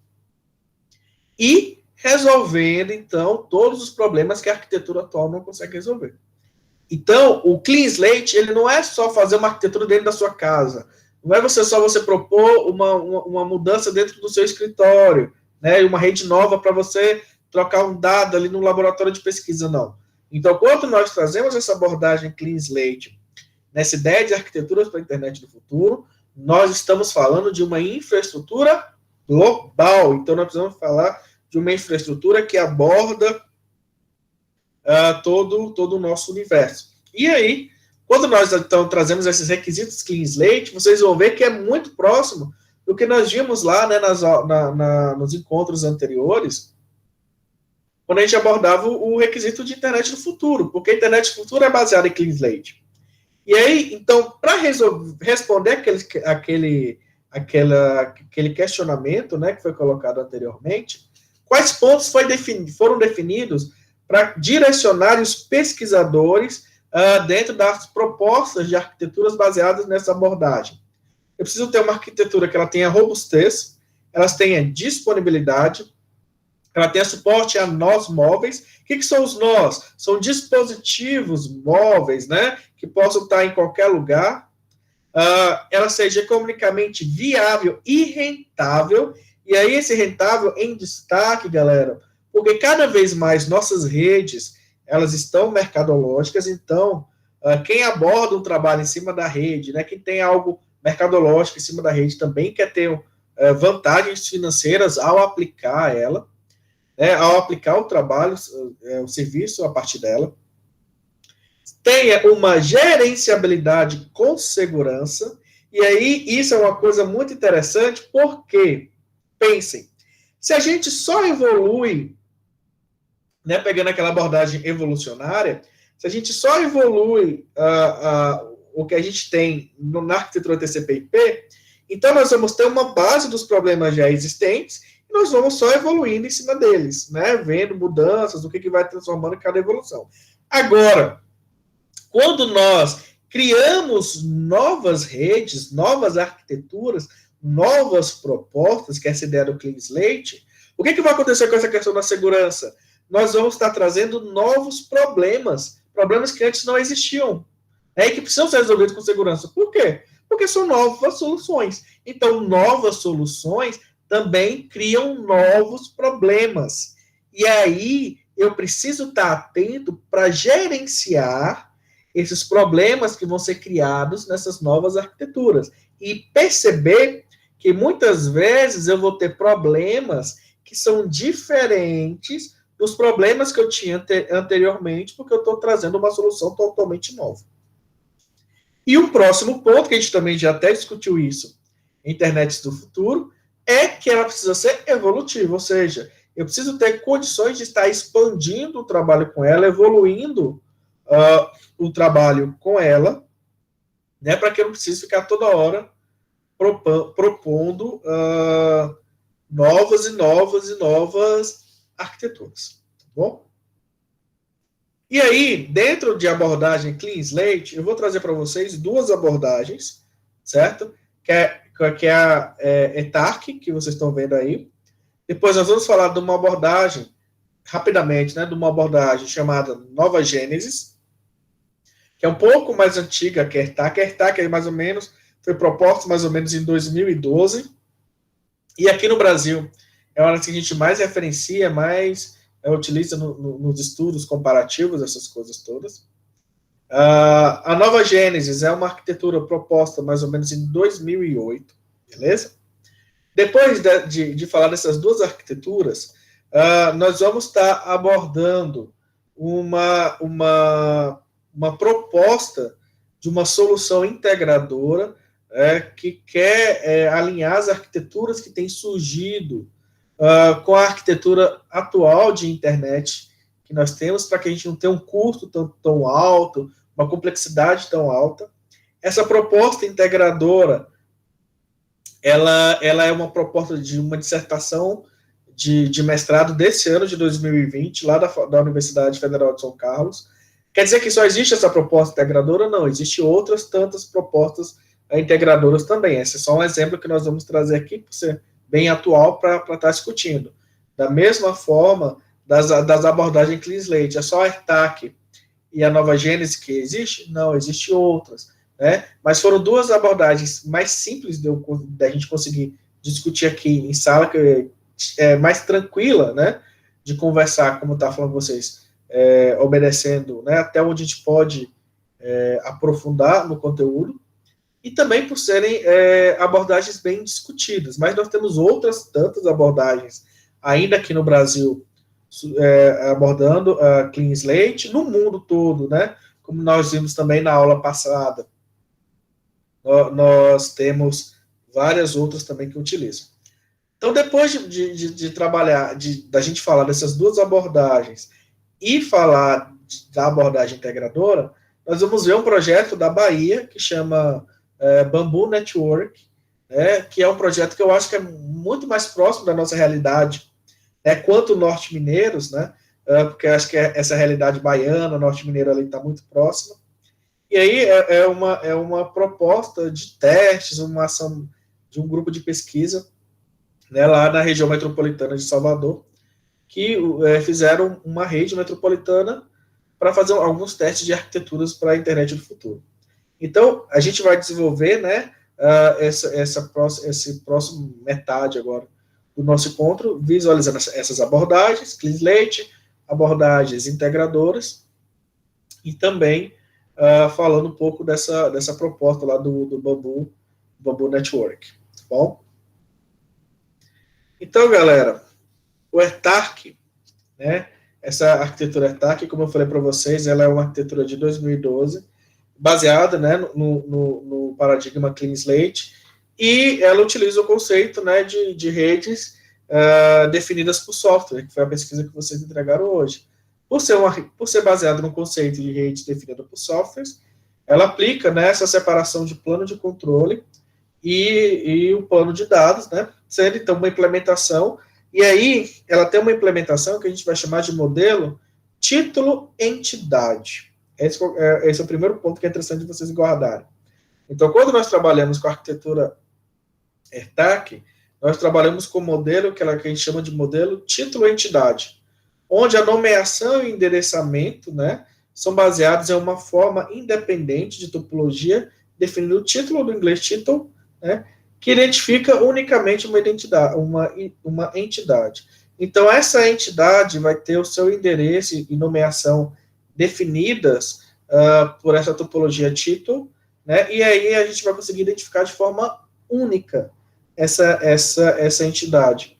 e resolvendo, então, todos os problemas que a arquitetura atual não consegue resolver. Então, o clean slate, ele não é só fazer uma arquitetura dentro da sua casa, não é você propor uma mudança dentro do seu escritório, né, e uma rede nova para você trocar um dado ali no laboratório de pesquisa, não. Então, quando nós trazemos essa abordagem clean slate, nessa ideia de arquiteturas para a internet do futuro, nós estamos falando de uma infraestrutura global. Então, nós precisamos falar de uma infraestrutura que aborda todo o nosso universo. E aí, quando nós, então, trazemos esses requisitos clean slate, vocês vão ver que é muito próximo do que nós vimos lá, né, nos encontros anteriores, quando a gente abordava o requisito de internet do futuro, porque a internet do futuro é baseada em clean slate. E aí, então, para responder aquele questionamento, né, que foi colocado anteriormente, quais pontos foram definidos para direcionar os pesquisadores dentro das propostas de arquiteturas baseadas nessa abordagem? Eu preciso ter uma arquitetura que ela tenha robustez, ela tenha disponibilidade, ela tenha suporte a nós móveis. O que são os nós? São dispositivos móveis, né, que possam estar em qualquer lugar. Ela seja economicamente viável e rentável. E aí esse rentável em destaque, galera, porque cada vez mais nossas redes, elas estão mercadológicas, então quem aborda um trabalho em cima da rede, né, quem tem algo mercadológico em cima da rede também quer ter vantagens financeiras ao aplicar ela, né, ao aplicar o trabalho, o serviço a partir dela. Tenha uma gerenciabilidade com segurança, e aí isso é uma coisa muito interessante, porque, pensem, se a gente só evolui, né, pegando aquela abordagem evolucionária, se a gente só evolui o que a gente tem na arquitetura TCP/IP, então nós vamos ter uma base dos problemas já existentes, e nós vamos só evoluindo em cima deles, né, vendo mudanças, o que vai transformando em cada evolução. Agora, quando nós criamos novas redes, novas arquiteturas, novas propostas, que é essa ideia do clean slate, o que vai acontecer com essa questão da segurança? Nós vamos estar trazendo novos problemas que antes não existiam, e que precisam ser resolvidos com segurança. Por quê? Porque são novas soluções. Então, novas soluções também criam novos problemas. E aí, eu preciso estar atento para gerenciar esses problemas que vão ser criados nessas novas arquiteturas. E perceber que muitas vezes eu vou ter problemas que são diferentes dos problemas que eu tinha anteriormente, porque eu estou trazendo uma solução totalmente nova. E o próximo ponto, que a gente também já até discutiu isso, internet do futuro, é que ela precisa ser evolutiva, ou seja, eu preciso ter condições de estar expandindo o trabalho com ela, evoluindo o trabalho com ela, né, para que eu não precise ficar toda hora propondo novas arquiteturas, tá bom? E aí, dentro de abordagem Clean Slate, eu vou trazer para vocês duas abordagens, certo? Que é a ETARC, que vocês estão vendo aí. Depois nós vamos falar de uma abordagem, rapidamente, né, de uma abordagem chamada Nova Gênesis, que é um pouco mais antiga que a ETARC. A ETARC é mais ou menos, foi proposta mais ou menos em 2012. E aqui no Brasil, é uma que a gente mais referencia, mais utiliza nos estudos comparativos, essas coisas todas. A Nova Gênesis é uma arquitetura proposta mais ou menos em 2008, beleza? Depois de falar dessas duas arquiteturas, nós vamos estar abordando uma proposta de uma solução integradora que quer alinhar as arquiteturas que têm surgido com a arquitetura atual de internet que nós temos, para que a gente não tenha um custo tão alto, uma complexidade tão alta. Essa proposta integradora, ela é uma proposta de uma dissertação de mestrado desse ano, de 2020, lá da Universidade Federal de São Carlos. Quer dizer que só existe essa proposta integradora? Não, existem outras tantas propostas integradoras também. Esse é só um exemplo que nós vamos trazer aqui, por ser bem atual, para estar discutindo. Da mesma forma, das abordagens Clean Slate, é só a ETAC e a Nova Gênesis que existe? Não, existem outras, né? Mas foram duas abordagens mais simples da gente conseguir discutir aqui em sala, que é mais tranquila, né, de conversar, como está falando com vocês, obedecendo, né, até onde a gente pode aprofundar no conteúdo, e também por serem abordagens bem discutidas. Mas nós temos outras tantas abordagens, ainda aqui no Brasil, abordando a Clean Slate, no mundo todo, né? Como nós vimos também na aula passada. Nós temos várias outras também que utilizam. Então, depois de trabalhar, da gente falar dessas duas abordagens e falar da abordagem integradora, nós vamos ver um projeto da Bahia que chama Bamboo Network, que é um projeto que eu acho que é muito mais próximo da nossa realidade, quanto Norte Mineiros, né, porque acho que essa realidade baiana, Norte Mineiro ali está muito próxima. E aí é uma proposta de testes, uma ação de um grupo de pesquisa, né, lá na região metropolitana de Salvador, que fizeram uma rede metropolitana para fazer alguns testes de arquiteturas para a internet do futuro. Então, a gente vai desenvolver, né, esse próximo metade agora do nosso encontro, visualizando essas abordagens, Clean Slate, abordagens integradoras, e também falando um pouco dessa proposta lá do Bamboo Network, tá bom? Então, galera, o ETARC, né, essa arquitetura ETARC, como eu falei para vocês, ela é uma arquitetura de 2012, baseada, né, no paradigma Clean Slate, e ela utiliza o conceito, né, de redes definidas por software, que foi a pesquisa que vocês entregaram hoje. Por ser baseado no conceito de redes definidas por softwares, ela aplica, né, essa separação de plano de controle e o plano de dados, né, sendo então uma implementação, e aí ela tem uma implementação que a gente vai chamar de modelo título-entidade. Esse é o primeiro ponto que é interessante vocês guardarem. Então, quando nós trabalhamos com a arquitetura ETAC, nós trabalhamos com o modelo que a gente chama de modelo título-entidade, onde a nomeação e endereçamento, né, são baseados em uma forma independente de topologia, definindo o título do inglês title, né, que identifica unicamente uma identidade, uma entidade. Então, essa entidade vai ter o seu endereço e nomeação definidas por essa topologia título, né, e aí a gente vai conseguir identificar de forma única essa entidade.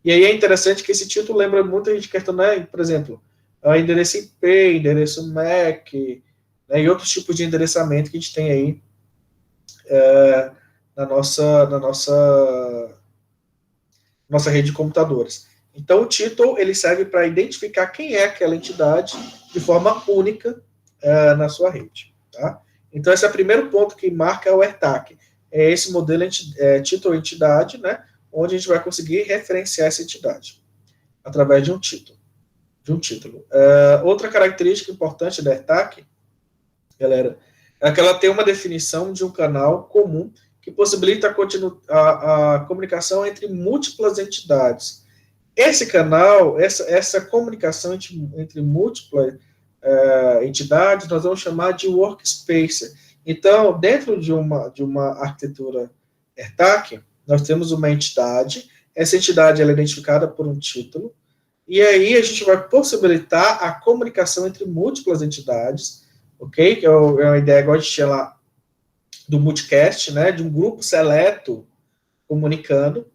E aí é interessante que esse título lembra muito a gente questão, né, por exemplo, endereço IP, endereço MAC, né, e outros tipos de endereçamento que a gente tem aí na nossa rede de computadores. Então, o título ele serve para identificar quem é aquela entidade de forma única na sua rede. Tá? Então, esse é o primeiro ponto que marca o AirTag. É esse modelo título-entidade, né, onde a gente vai conseguir referenciar essa entidade através de um título. Outra característica importante da AirTag, galera, é que ela tem uma definição de um canal comum que possibilita a comunicação entre múltiplas entidades. Esse canal, essa comunicação entre múltiplas entidades, nós vamos chamar de workspace. Então, dentro de uma arquitetura AirTag, nós temos uma entidade, essa entidade ela é identificada por um título, e aí a gente vai possibilitar a comunicação entre múltiplas entidades, ok? Que é uma ideia igual a gente tinha lá do multicast, né? De um grupo seleto comunicando.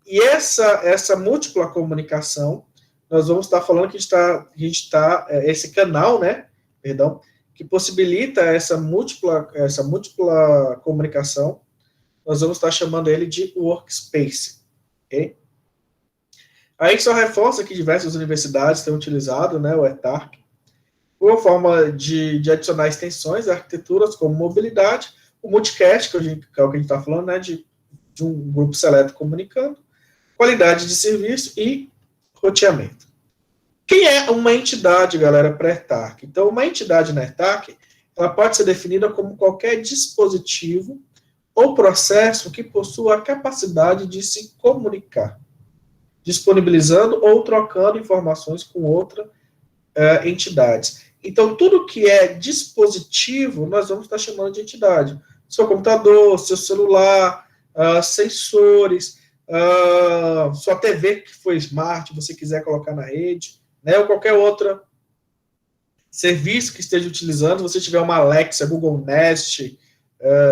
E essa múltipla comunicação, nós vamos estar falando que a gente está esse canal, né? Perdão, que possibilita essa múltipla comunicação, nós vamos estar chamando ele de workspace, ok? Aí só reforça que diversas universidades têm utilizado, né, o AirTag, uma forma de adicionar extensões, arquiteturas como mobilidade, o multicast, que é o que a gente está falando, né, de um grupo seleto comunicando, qualidade de serviço e roteamento. Quem é uma entidade, galera, para AirTag? Então, uma entidade na AirTag, ela pode ser definida como qualquer dispositivo ou processo que possua a capacidade de se comunicar, disponibilizando ou trocando informações com outras entidades. Então, tudo que é dispositivo, nós vamos estar chamando de entidade. Seu computador, seu celular, sensores, sua TV que foi smart, você quiser colocar na rede, né, ou qualquer outro serviço que esteja utilizando, se você tiver uma Alexa, Google Nest,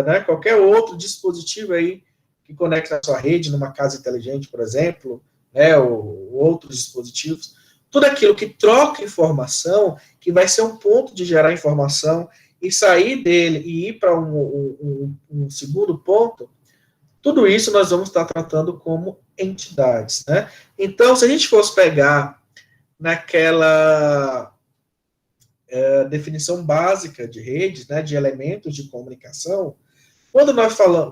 né, qualquer outro dispositivo aí que conecta a sua rede numa casa inteligente, por exemplo, né, ou outros dispositivos, tudo aquilo que troca informação, que vai ser um ponto de gerar informação e sair dele e ir para um segundo ponto, tudo isso nós vamos estar tratando como entidades, né? Então, se a gente fosse pegar naquela definição básica de redes, né, de elementos de comunicação, quando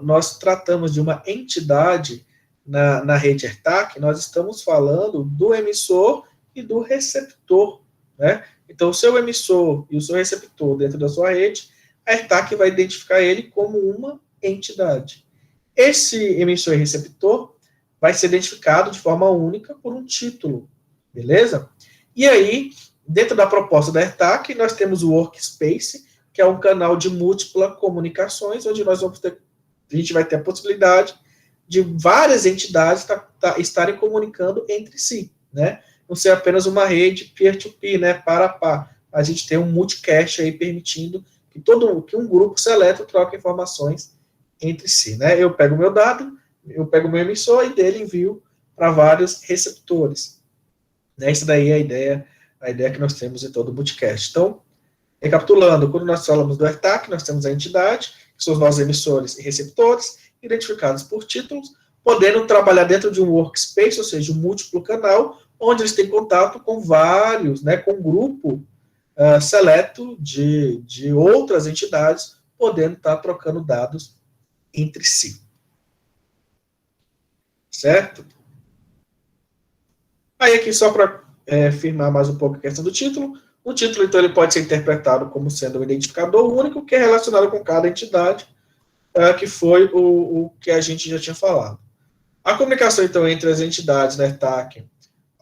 nós tratamos de uma entidade na rede AirTag, nós estamos falando do emissor e do receptor, né? Então, o seu emissor e o seu receptor dentro da sua rede, a AirTag vai identificar ele como uma entidade. Esse emissor e receptor vai ser identificado de forma única por um título, beleza? E aí, dentro da proposta da AirTag, nós temos o Workspace, que é um canal de múltiplas comunicações, onde a gente vai ter a possibilidade de várias entidades estarem comunicando entre si, né? Não ser apenas uma rede peer-to-peer, né, para a par. A gente tem um multicast aí permitindo que um grupo seleto troque informações entre si, né? Eu pego o meu dado, eu pego o meu emissor e dele envio para vários receptores. Né? Isso daí é a ideia que nós temos em todo o multicast. Então, recapitulando, quando nós falamos do AirTag, nós temos a entidade, que são os nossos emissores e receptores, identificados por títulos, podendo trabalhar dentro de um workspace, ou seja, um múltiplo canal, onde eles têm contato com vários, né, com um grupo seleto de outras entidades, podendo estar trocando dados entre si. Certo? Aí aqui, só para firmar mais um pouco a questão do título, o título, então, ele pode ser interpretado como sendo um identificador único que é relacionado com cada entidade, que foi o que a gente já tinha falado. A comunicação, então, entre as entidades da AirTag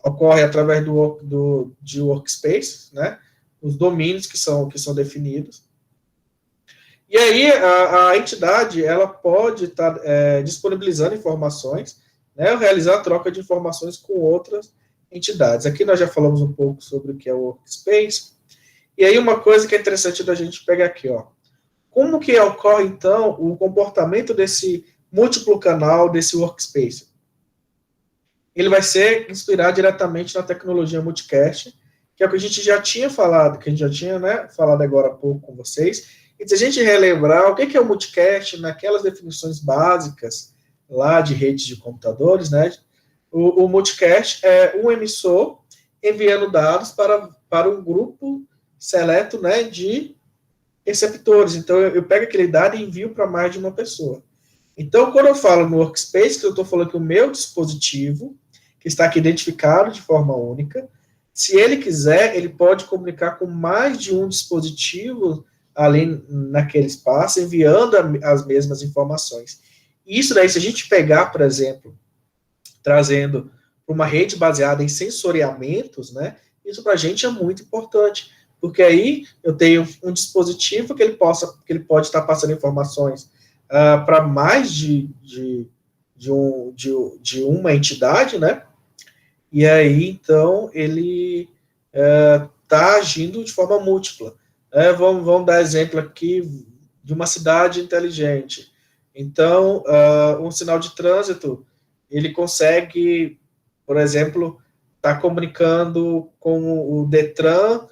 ocorre através de workspace, né? Os domínios que são definidos. E aí, a entidade, ela pode estar disponibilizando informações, né? Realizar a troca de informações com outras entidades. Aqui nós já falamos um pouco sobre o que é o workspace. E aí, uma coisa que é interessante da gente pegar aqui, ó. Como que ocorre, então, o comportamento desse múltiplo canal desse workspace? Ele vai ser inspirado diretamente na tecnologia multicast, que é o que a gente já tinha falado, que a gente já tinha, né, falado agora há pouco com vocês. E se a gente relembrar o que é o multicast naquelas definições básicas lá de redes de computadores, né, o multicast é um emissor enviando dados para um grupo seleto, né, de receptores. Então, eu pego aquele dado e envio para mais de uma pessoa. Então, quando eu falo no workspace, que eu estou falando que o meu dispositivo, que está aqui identificado de forma única, se ele quiser, ele pode comunicar com mais de um dispositivo ali naquele espaço, enviando as mesmas informações. Isso daí, se a gente pegar, por exemplo, trazendo uma rede baseada em sensoriamentos, né, isso para a gente é muito importante, porque aí eu tenho um dispositivo que ele pode estar passando informações para mais de uma entidade, né? E aí, então, ele está agindo de forma múltipla. Vamos dar exemplo aqui de uma cidade inteligente. Então, um sinal de trânsito, ele consegue, por exemplo, estar comunicando com o Detran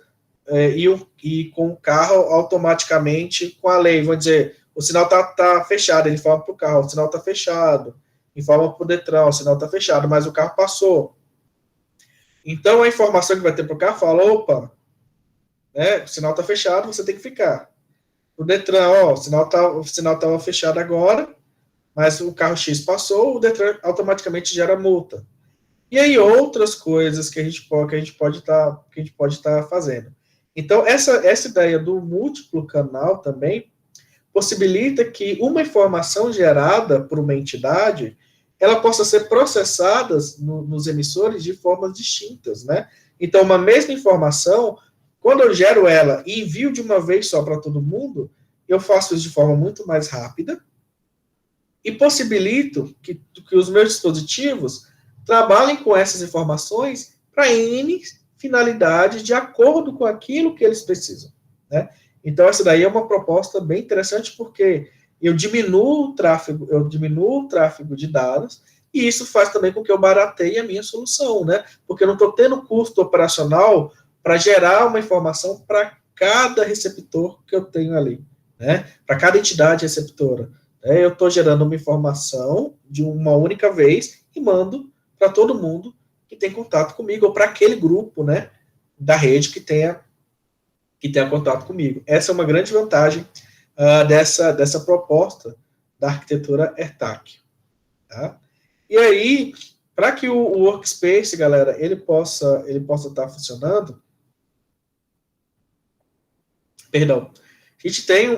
e com o carro automaticamente com a lei. Vou dizer, o sinal está fechado, ele informa para o carro, o sinal está fechado, informa para o Detran, o sinal está fechado, mas o carro passou. Então, a informação que vai ter para o carro fala, opa, né, o sinal está fechado, você tem que ficar. O Detran, o sinal estava fechado agora, mas o carro X passou, o Detran automaticamente gera multa. E aí outras coisas que a gente pode estar fazendo. Então, essa ideia do múltiplo canal também possibilita que uma informação gerada por uma entidade, ela possa ser processada nos emissores de formas distintas, né? Então, uma mesma informação, quando eu gero ela e envio de uma vez só para todo mundo, eu faço isso de forma muito mais rápida e possibilito que os meus dispositivos trabalhem com essas informações para N finalidades de acordo com aquilo que eles precisam, né? Então, essa daí é uma proposta bem interessante, porque eu diminuo o tráfego de dados, e isso faz também com que eu barateie a minha solução, né? Porque eu não estou tendo custo operacional para gerar uma informação para cada receptor que eu tenho ali, né? Para cada entidade receptora. Eu estou gerando uma informação de uma única vez e mando para todo mundo que tem contato comigo, ou para aquele grupo, né, da rede que tenha contato comigo. Essa é uma grande vantagem dessa proposta da arquitetura AirTag. Tá? E aí, para que o workspace, galera, ele possa estar funcionando, perdão, a gente tem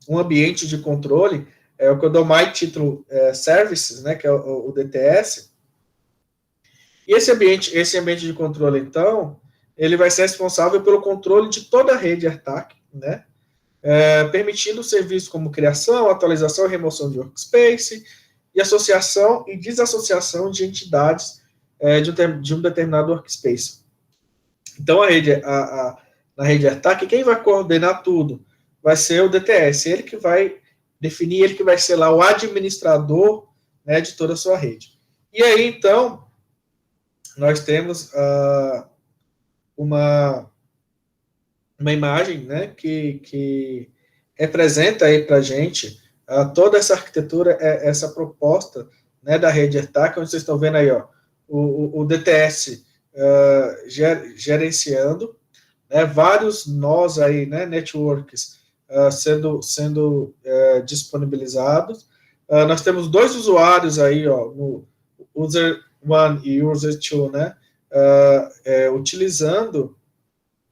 um ambiente de controle, o que eu dou mais título Services, né, que é o DTS. E esse ambiente de controle, então, ele vai ser responsável pelo controle de toda a rede AirTag, né, permitindo serviços como criação, atualização e remoção de workspace, e associação e desassociação de entidades de um determinado workspace. Então, na rede AirTag, quem vai coordenar tudo vai ser o DTS, ele que vai definir, ele que vai ser lá o administrador, né, de toda a sua rede. E aí, então, nós temos uma imagem, né, que representa aí para a gente toda essa arquitetura, essa proposta, né, da rede AirTag, onde vocês estão vendo aí, ó, o DTS gerenciando, né, vários nós aí, né, networks sendo disponibilizados. Nós temos dois usuários aí, ó, no User 1 e User 2, né,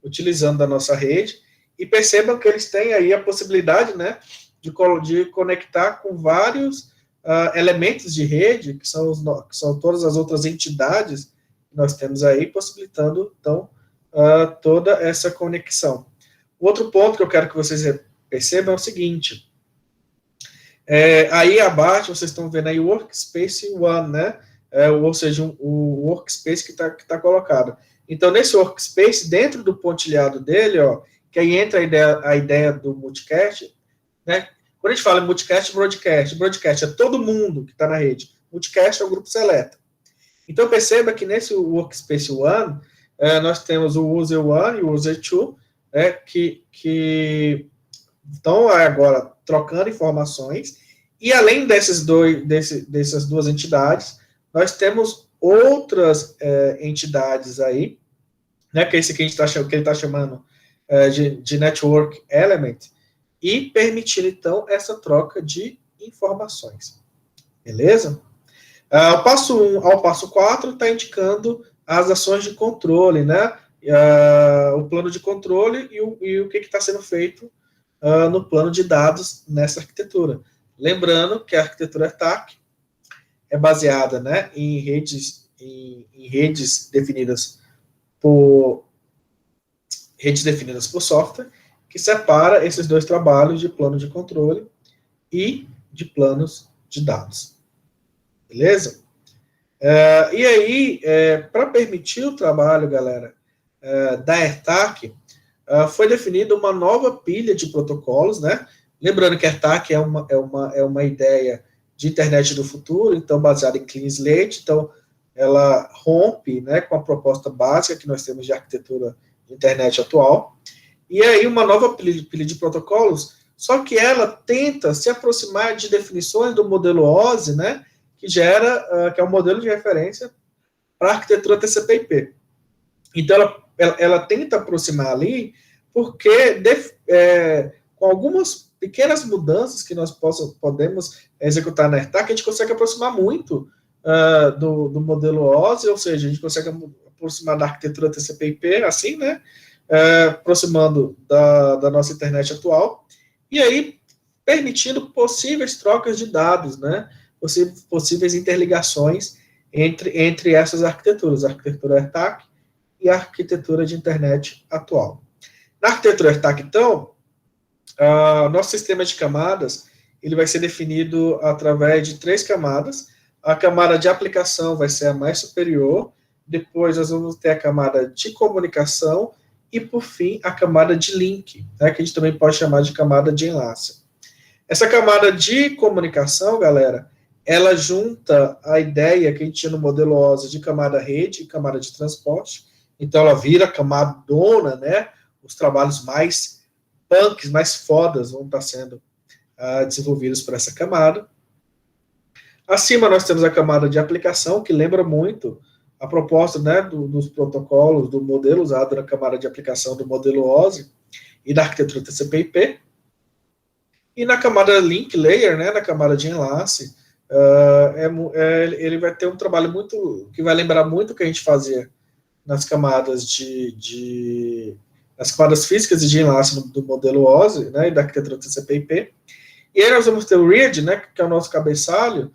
utilizando a nossa rede, e percebam que eles têm aí a possibilidade, né, de conectar com vários elementos de rede, que são todas as outras entidades que nós temos aí, possibilitando, então, toda essa conexão. O outro ponto que eu quero que vocês percebam é o seguinte, aí abaixo vocês estão vendo aí o Workspace One, né, ou seja, o Workspace que tá colocado. Então, nesse Workspace, dentro do pontilhado dele, ó, que aí entra a ideia do multicast, né, Quando a gente fala em multicast, broadcast é todo mundo que está na rede. Multicast é o grupo seleto. Então, perceba que nesse Workspace ONE, nós temos o User 1 e o User 2, que estão agora trocando informações, e além dessas duas entidades, nós temos outras entidades aí, né, que é esse que, que ele está chamando de Network Element, e permitir, então, essa troca de informações. Beleza? O passo 1 ao passo 4 está indicando as ações de controle, né? O plano de controle e o que está sendo feito no plano de dados nessa arquitetura. Lembrando que a arquitetura ATAC é baseada, né, em redes definidas por software, que separa esses dois trabalhos de plano de controle e de planos de dados. Beleza? E aí, para permitir o trabalho, galera, da AirTAC, foi definida uma nova pilha de protocolos, né? Lembrando que a AirTAC é uma ideia de internet do futuro, então baseada em Clean Slate, então ela rompe, né, com a proposta básica que nós temos de arquitetura de internet atual, e aí uma nova pilha de protocolos, só que ela tenta se aproximar de definições do modelo OSI, né, que que é um modelo de referência para a arquitetura TCP/IP. Então, ela tenta aproximar ali, porque com algumas pequenas mudanças que nós podemos executar na AirTAC, a gente consegue aproximar muito do modelo OSI, ou seja, a gente consegue aproximar da arquitetura TCP/IP, assim, né, aproximando da nossa internet atual, e aí permitindo possíveis trocas de dados, né, possíveis interligações entre essas arquiteturas, a arquitetura AirTAC e a arquitetura de internet atual. Na arquitetura AirTAC, então, nosso sistema de camadas ele vai ser definido através de 3 camadas. A camada de aplicação vai ser a mais superior, depois nós vamos ter a camada de comunicação e, por fim, a camada de link, né, que a gente também pode chamar de camada de enlace. Essa camada de comunicação, galera, ela junta a ideia que a gente tinha no modelo OSI de camada rede e camada de transporte, então ela vira camadona, né? Os trabalhos mais punks, mais fodas vão estar sendo desenvolvidos por essa camada. Acima nós temos a camada de aplicação, que lembra muito a proposta, né, dos protocolos, do modelo usado na camada de aplicação do modelo OSI e da arquitetura TCP/IP. E na camada link layer, né, na camada de enlace, ele vai ter um trabalho que vai lembrar muito o que a gente fazia nas camadas nas camadas físicas e de enlace do modelo OSI, né, e da arquitetura TCP/IP. E aí nós vamos ter o READ, né, que é o nosso cabeçalho,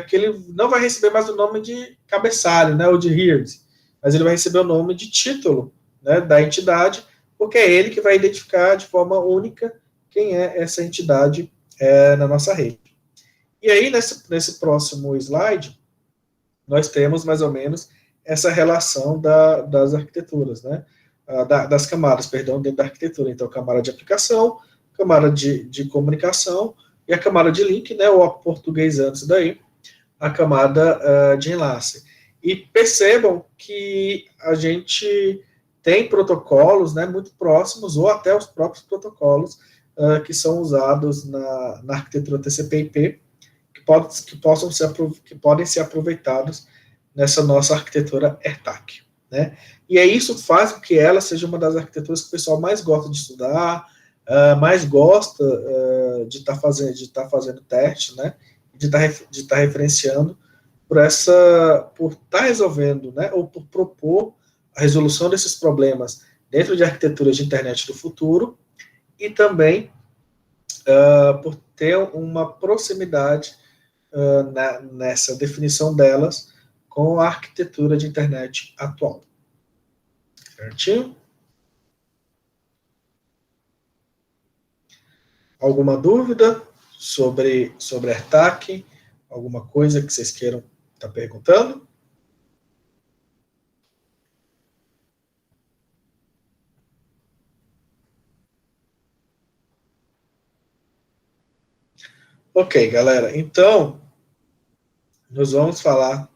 que ele não vai receber mais o nome de cabeçalho, né, ou de READ, mas ele vai receber o nome de título, né, da entidade, porque é ele que vai identificar de forma única quem é essa entidade na nossa rede. E aí, nesse próximo slide, nós temos mais ou menos essa relação das arquiteturas, né? Das camadas, perdão, dentro da arquitetura. Então, camada de aplicação, camada de comunicação e a camada de link, né? Ou portuguesando isso daí, a camada de enlace. E percebam que a gente tem protocolos, né, muito próximos, ou até os próprios protocolos que são usados na arquitetura TCP/IP, que podem ser aproveitados nessa nossa arquitetura AirTAC, né? E aí isso faz com que ela seja uma das arquiteturas que o pessoal mais gosta de estudar, mais gosta de estar fazendo teste, né? De estar referenciando por estar resolvendo, né? Ou por propor a resolução desses problemas dentro de arquiteturas de internet do futuro e também por ter uma proximidade nessa definição delas com a arquitetura de internet atual. Certinho? Alguma dúvida sobre AirTAC? Alguma coisa que vocês queiram estar perguntando? Ok, galera, então nós vamos falar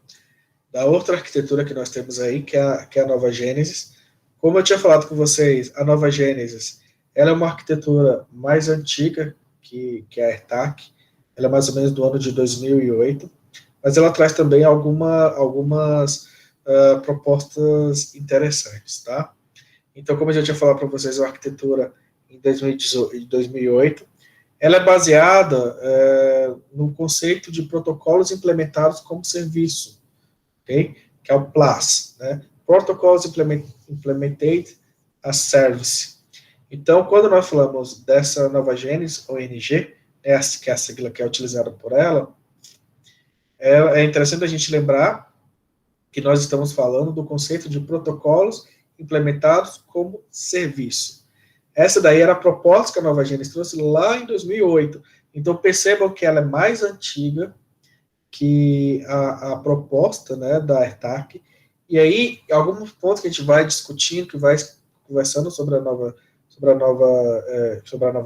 da outra arquitetura que nós temos aí, que é a Nova Gênesis. Como eu tinha falado com vocês, a Nova Gênesis, ela é uma arquitetura mais antiga que a AirTAC, ela é mais ou menos do ano de 2008, mas ela traz também algumas propostas interessantes, tá? Então, como eu já tinha falado para vocês, a arquitetura em 2008, ela é baseada no conceito de protocolos implementados como serviço, ok? Que é o PLAS, né? Protocols Implemented as Service. Então, quando nós falamos dessa Nova Gênesis, ONG, que é a sigla que é utilizada por ela, é interessante a gente lembrar que nós estamos falando do conceito de protocolos implementados como serviço. Essa daí era a proposta que a Nova Gênesis trouxe lá em 2008. Então, percebam que ela é mais antiga que a proposta, né, da AirTAC. E aí, alguns pontos que a gente vai discutindo, que vai conversando sobre a Nova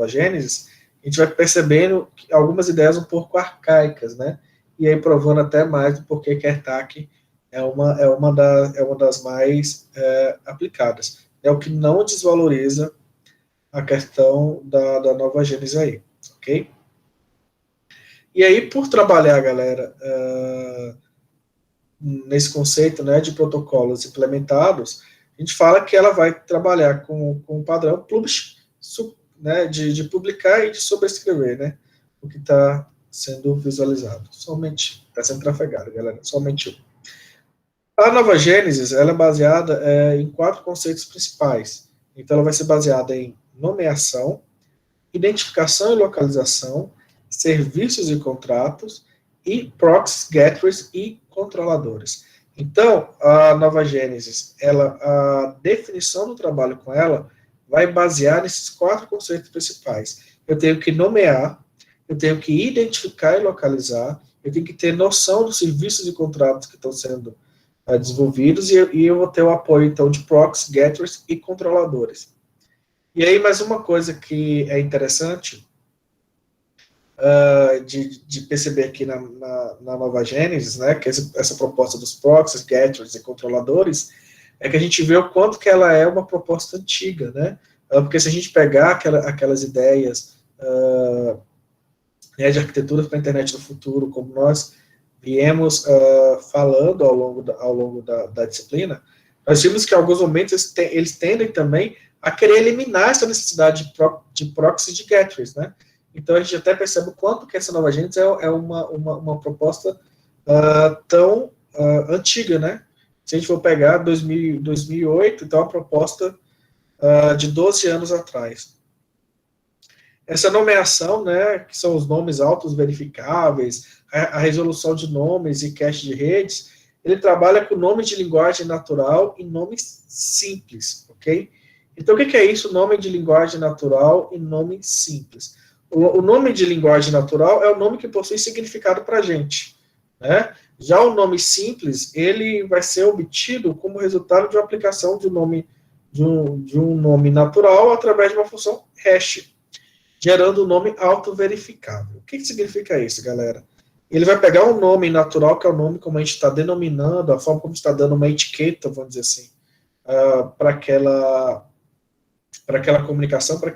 Gênesis, a gente vai percebendo algumas ideias um pouco arcaicas, né? E aí provando até mais do porquê que a AirTAC é uma das mais aplicadas. É o que não desvaloriza a questão da Nova Gênesis aí, ok? E aí, por trabalhar, galera, nesse conceito, né, de protocolos implementados, a gente fala que ela vai trabalhar com o padrão publish, né, de publicar e de sobrescrever, né, o que está sendo visualizado. Somente, está sendo trafegado, galera, somente um. A Nova Gênesis, ela é baseada em 4 conceitos principais. Então, ela vai ser baseada em nomeação, identificação e localização, serviços e contratos, e proxies, gateways e controladores. Então, a Nova Gênesis, a definição do trabalho com ela vai basear nesses 4 conceitos principais. Eu tenho que nomear, eu tenho que identificar e localizar, eu tenho que ter noção dos serviços e contratos que estão sendo desenvolvidos, e eu vou ter o apoio, então, de proxies, gateways e controladores. E aí, mais uma coisa que é interessante de perceber aqui na Nova Gênesis, né, que essa proposta dos proxies, gateways e controladores, é que a gente vê o quanto que ela é uma proposta antiga, né, porque se a gente pegar aquelas ideias de arquitetura para a internet do futuro, como nós viemos falando ao longo da disciplina, nós vimos que em alguns momentos eles tendem também a querer eliminar essa necessidade de proxies e de gateways, né? Então a gente até percebe o quanto que essa Nova Gênesis é uma proposta tão antiga, né? Se a gente for pegar 2008, então é uma proposta de 12 anos atrás. Essa nomeação, né, que são os nomes autos verificáveis, a resolução de nomes e cache de redes, ele trabalha com nomes de linguagem natural e nomes simples, ok? Então, o que é isso, nome de linguagem natural e nome simples? O nome de linguagem natural é o nome que possui significado para a gente, né? Já o nome simples, ele vai ser obtido como resultado de uma aplicação de um nome natural através de uma função hash, gerando um nome autoverificável. O que significa isso, galera? Ele vai pegar um nome natural, que é o nome como a gente está denominando, a forma como está dando uma etiqueta, vamos dizer assim, para aquela comunicação, para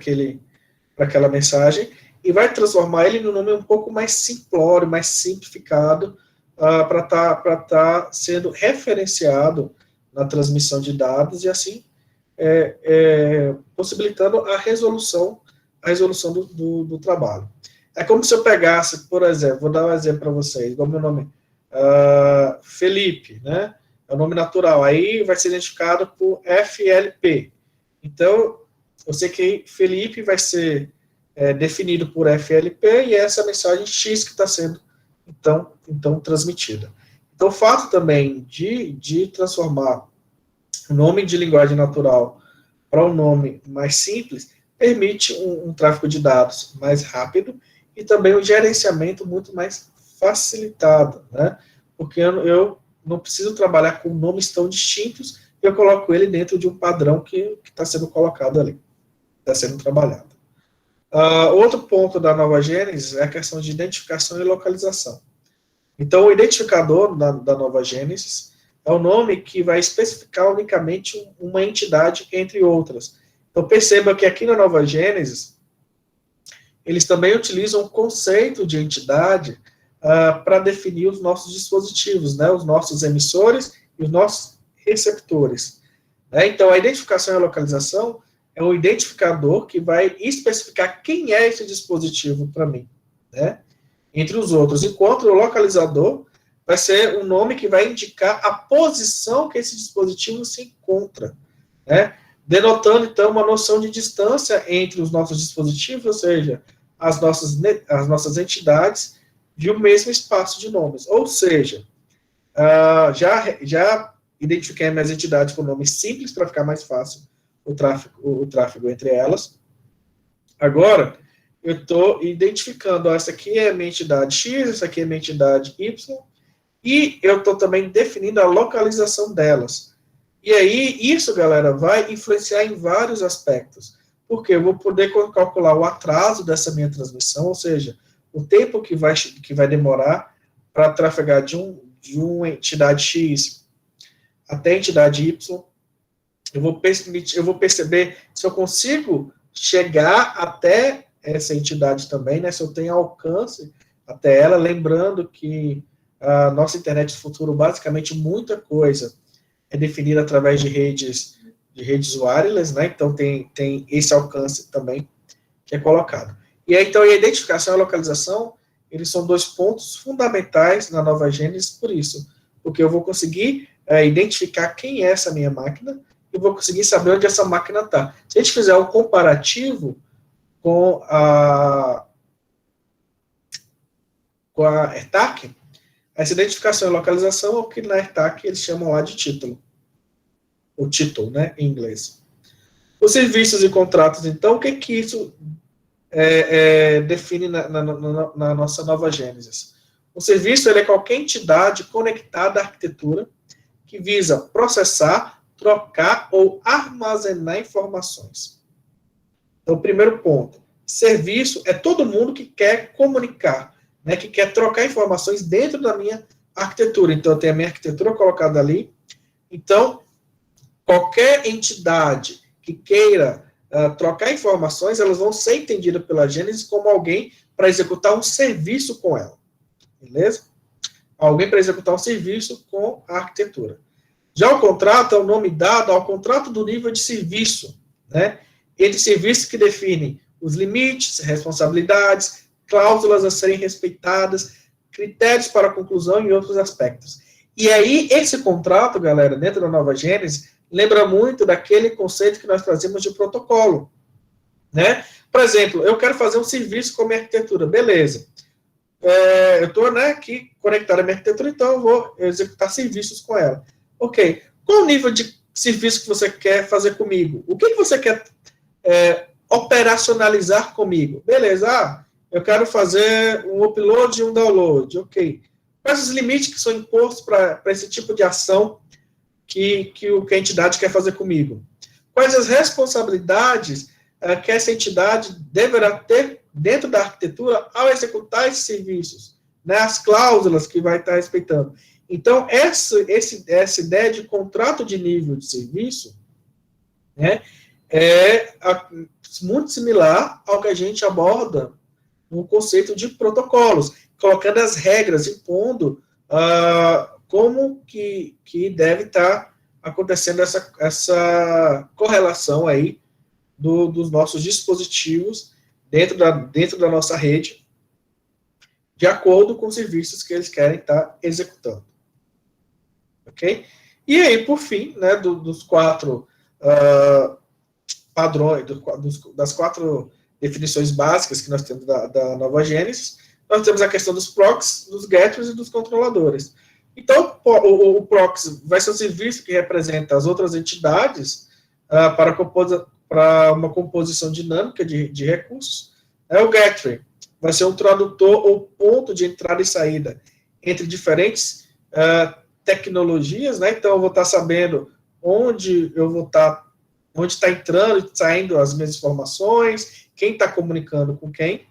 aquela mensagem, e vai transformar ele num nome um pouco mais simplório, mais simplificado, para estar sendo referenciado na transmissão de dados, e assim possibilitando a resolução do trabalho. É como se eu pegasse, por exemplo, vou dar um exemplo para vocês, igual meu nome, Felipe, né? É o nome natural, aí vai ser identificado por FLP. Então, eu sei que Felipe vai ser definido por FLP, e essa mensagem X que está sendo, então transmitida. Então, o fato também de transformar o nome de linguagem natural para um nome mais simples, permite um tráfego de dados mais rápido e também um gerenciamento muito mais facilitado, né? Porque eu não preciso trabalhar com nomes tão distintos, eu coloco ele dentro de um padrão que está sendo colocado ali, está sendo trabalhado. Outro ponto da nova Gênesis é a questão de identificação e localização. Então, o identificador da nova Gênesis é o nome que vai especificar unicamente uma entidade entre outras. Então, perceba que aqui na nova Gênesis, eles também utilizam o conceito de entidade para definir os nossos dispositivos, né, os nossos emissores e os nossos receptores. Né? Então, a identificação e a localização é um identificador que vai especificar quem é esse dispositivo para mim, né, entre os outros, enquanto o localizador vai ser um nome que vai indicar a posição que esse dispositivo se encontra, né, denotando, então, uma noção de distância entre os nossos dispositivos, ou seja, as nossas entidades de um mesmo espaço de nomes. Ou seja, já identifiquei minhas entidades com nomes simples para ficar mais fácil o tráfego entre elas. Agora, eu estou identificando, essa aqui é a minha entidade X, essa aqui é a minha entidade Y, e eu estou também definindo a localização delas. E aí, isso, galera, vai influenciar em vários aspectos, porque eu vou poder calcular o atraso dessa minha transmissão, ou seja, o tempo que vai demorar para trafegar de uma entidade X até a entidade Y. Eu vou perceber se eu consigo chegar até essa entidade também, né, se eu tenho alcance até ela, lembrando que a nossa internet do futuro, basicamente, muita coisa é definida através de redes wireless, né, então tem esse alcance também que é colocado. E aí, então, a identificação e a localização, eles são dois pontos fundamentais na nova Gênesis, por isso, porque eu vou conseguir identificar quem é essa minha máquina, e vou conseguir saber onde essa máquina está. Se a gente fizer um comparativo com a AirTAC, essa identificação e localização é o que na AirTAC eles chamam lá de título. O título, né, em inglês. Os serviços e contratos, então, o que isso define na nossa nova Gênesis? O serviço ele é qualquer entidade conectada à arquitetura que visa processar, trocar ou armazenar informações. Então, o primeiro ponto, serviço é todo mundo que quer comunicar, né, que quer trocar informações dentro da minha arquitetura. Então, eu tenho a minha arquitetura colocada ali. Então, qualquer entidade que queira trocar informações, elas vão ser entendidas pela Gênesis como alguém para executar um serviço com ela. Beleza? Alguém para executar um serviço com a arquitetura. Já o contrato é o nome dado ao contrato do nível de serviço, né? Entre serviços que definem os limites, responsabilidades, cláusulas a serem respeitadas, critérios para a conclusão e outros aspectos. E aí, esse contrato, galera, dentro da nova Gênesis, lembra muito daquele conceito que nós trazemos de protocolo, né? Por exemplo, eu quero fazer um serviço com a minha arquitetura, beleza. Eu estou aqui conectado à minha arquitetura, então eu vou executar serviços com ela. Ok, qual o nível de serviço que você quer fazer comigo? O que você quer operacionalizar comigo? Beleza, eu quero fazer um upload e um download, ok. Quais os limites que são impostos para esse tipo de ação que a entidade quer fazer comigo? Quais as responsabilidades que essa entidade deverá ter dentro da arquitetura ao executar esses serviços? Né, as cláusulas que vai estar respeitando. Então, essa ideia de contrato de nível de serviço, né, é muito similar ao que a gente aborda no conceito de protocolos, colocando as regras, impondo como que deve estar acontecendo essa correlação aí dos nossos dispositivos dentro da nossa rede, de acordo com os serviços que eles querem estar executando. Ok? E aí, por fim, né, dos quatro padrões, das quatro definições básicas que nós temos da nova Gênesis, nós temos a questão dos proxies, dos gateways e dos controladores. Então, o proxy vai ser um serviço que representa as outras entidades para uma composição dinâmica de recursos. O gateway vai ser um tradutor ou ponto de entrada e saída entre diferentes tecnologias, né? Então, eu vou estar sabendo onde está entrando e saindo as minhas informações, quem está comunicando com quem.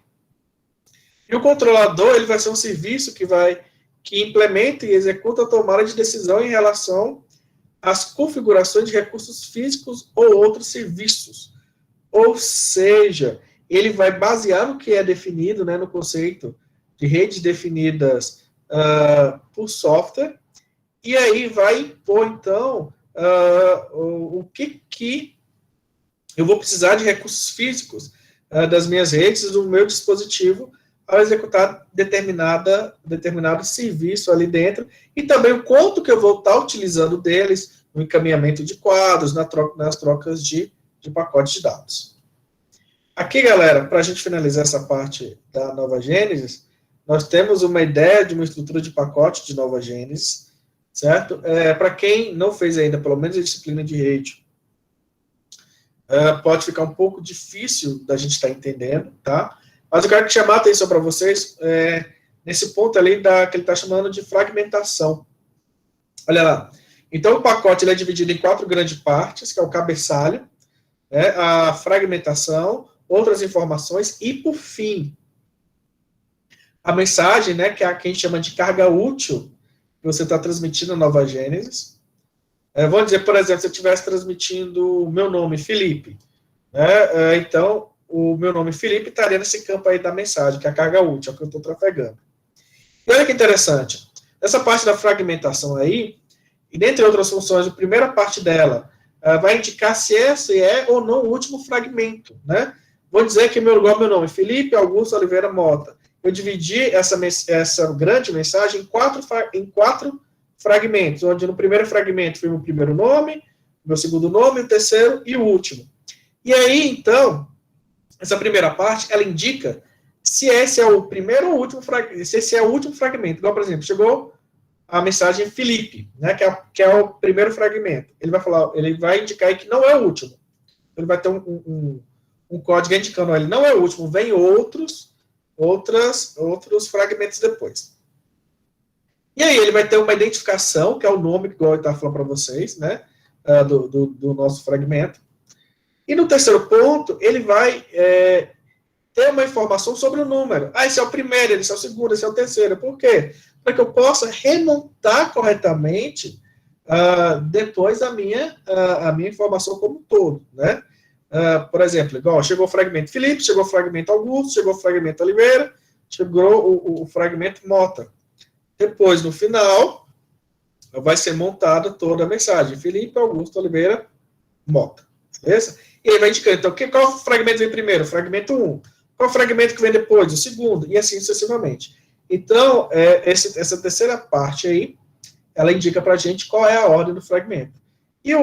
E o controlador, ele vai ser um serviço que implementa e executa a tomada de decisão em relação às configurações de recursos físicos ou outros serviços. Ou seja, ele vai basear no que é definido, né, no conceito de redes definidas por software, e aí vai impor, então, o que eu vou precisar de recursos físicos das minhas redes, do meu dispositivo, ao executar determinado serviço ali dentro, e também o quanto que eu vou estar utilizando deles no encaminhamento de quadros, nas trocas de pacotes de dados. Aqui, galera, para a gente finalizar essa parte da Nova Gênesis, nós temos uma ideia de uma estrutura de pacote de Nova Gênesis, certo? Para quem não fez ainda, pelo menos a disciplina de rede, pode ficar um pouco difícil da gente estar entendendo, tá? Mas eu quero chamar a atenção para vocês nesse ponto ali que ele está chamando de fragmentação. Olha lá. Então, o pacote ele é dividido em 4 grandes partes, que é o cabeçalho, né, a fragmentação, outras informações e, por fim, a mensagem, né, que é a que a gente chama de carga útil, que você está transmitindo na Nova Gênesis. Vamos dizer, por exemplo, se eu estivesse transmitindo o meu nome, Felipe, né, então, o meu nome, Felipe, estaria nesse campo aí da mensagem, que é a carga útil, é o que eu estou trafegando. E olha que interessante, essa parte da fragmentação aí, e dentre outras funções, a primeira parte dela vai indicar se esse é ou não o último fragmento, né? Vou dizer que meu nome, Felipe Augusto Oliveira Mota. Eu dividi essa grande mensagem em quatro fragmentos, onde no primeiro fragmento foi o meu primeiro nome, meu segundo nome, o terceiro e o último. E aí, então, essa primeira parte, ela indica se esse é o primeiro ou último fragmento, se esse é o último fragmento. Igual, por exemplo, chegou a mensagem Felipe, né, que é o primeiro fragmento. Ele vai indicar aí que não é o último. Ele vai ter um código indicando, ele não é o último, vem outros fragmentos depois. E aí ele vai ter uma identificação, que é o nome, igual eu estava falando para vocês, né, do nosso fragmento. E no terceiro ponto, ele vai ter uma informação sobre o número. Esse é o primeiro, esse é o segundo, esse é o terceiro. Por quê? Para que eu possa remontar corretamente depois a minha informação como um todo, né? Por exemplo, igual, chegou o fragmento Felipe, chegou o fragmento Augusto, chegou o fragmento Oliveira, chegou o fragmento Mota. Depois, no final, vai ser montada toda a mensagem. Felipe, Augusto, Oliveira, Mota. Beleza? E aí vai indicando, então, qual fragmento vem primeiro? Fragmento 1. Qual fragmento que vem depois? O segundo. E assim sucessivamente. Então, essa terceira parte aí, ela indica para a gente qual é a ordem do fragmento. E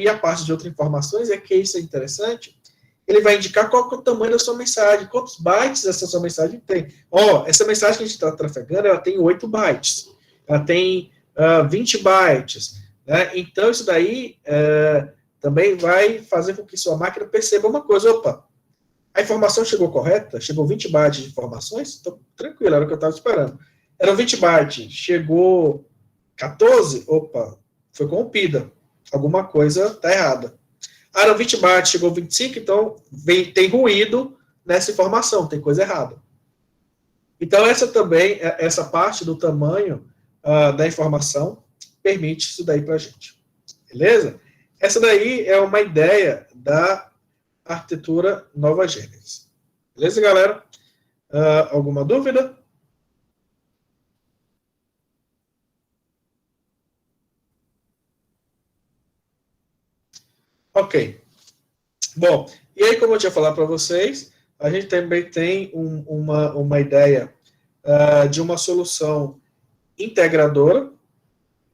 a parte de outras informações é que isso é interessante, ele vai indicar qual que é o tamanho da sua mensagem, quantos bytes essa sua mensagem tem. Essa mensagem que a gente está trafegando, ela tem 8 bytes, ela tem 20 bytes, né? Então, isso daí também vai fazer com que sua máquina perceba uma coisa, a informação chegou correta? Chegou 20 bytes de informações? Então, tranquilo, era o que eu estava esperando. Eram 20 bytes, chegou 14? Foi corrompida. Alguma coisa está errada. Eram 20 bytes, chegou 25, então tem ruído nessa informação, tem coisa errada. Então, essa parte do tamanho da informação permite isso daí para a gente. Beleza? Essa daí é uma ideia da arquitetura Nova Gênesis. Beleza, galera? Alguma dúvida? Ok. Bom, e aí, como eu tinha falado para vocês, a gente também tem uma ideia de uma solução integradora,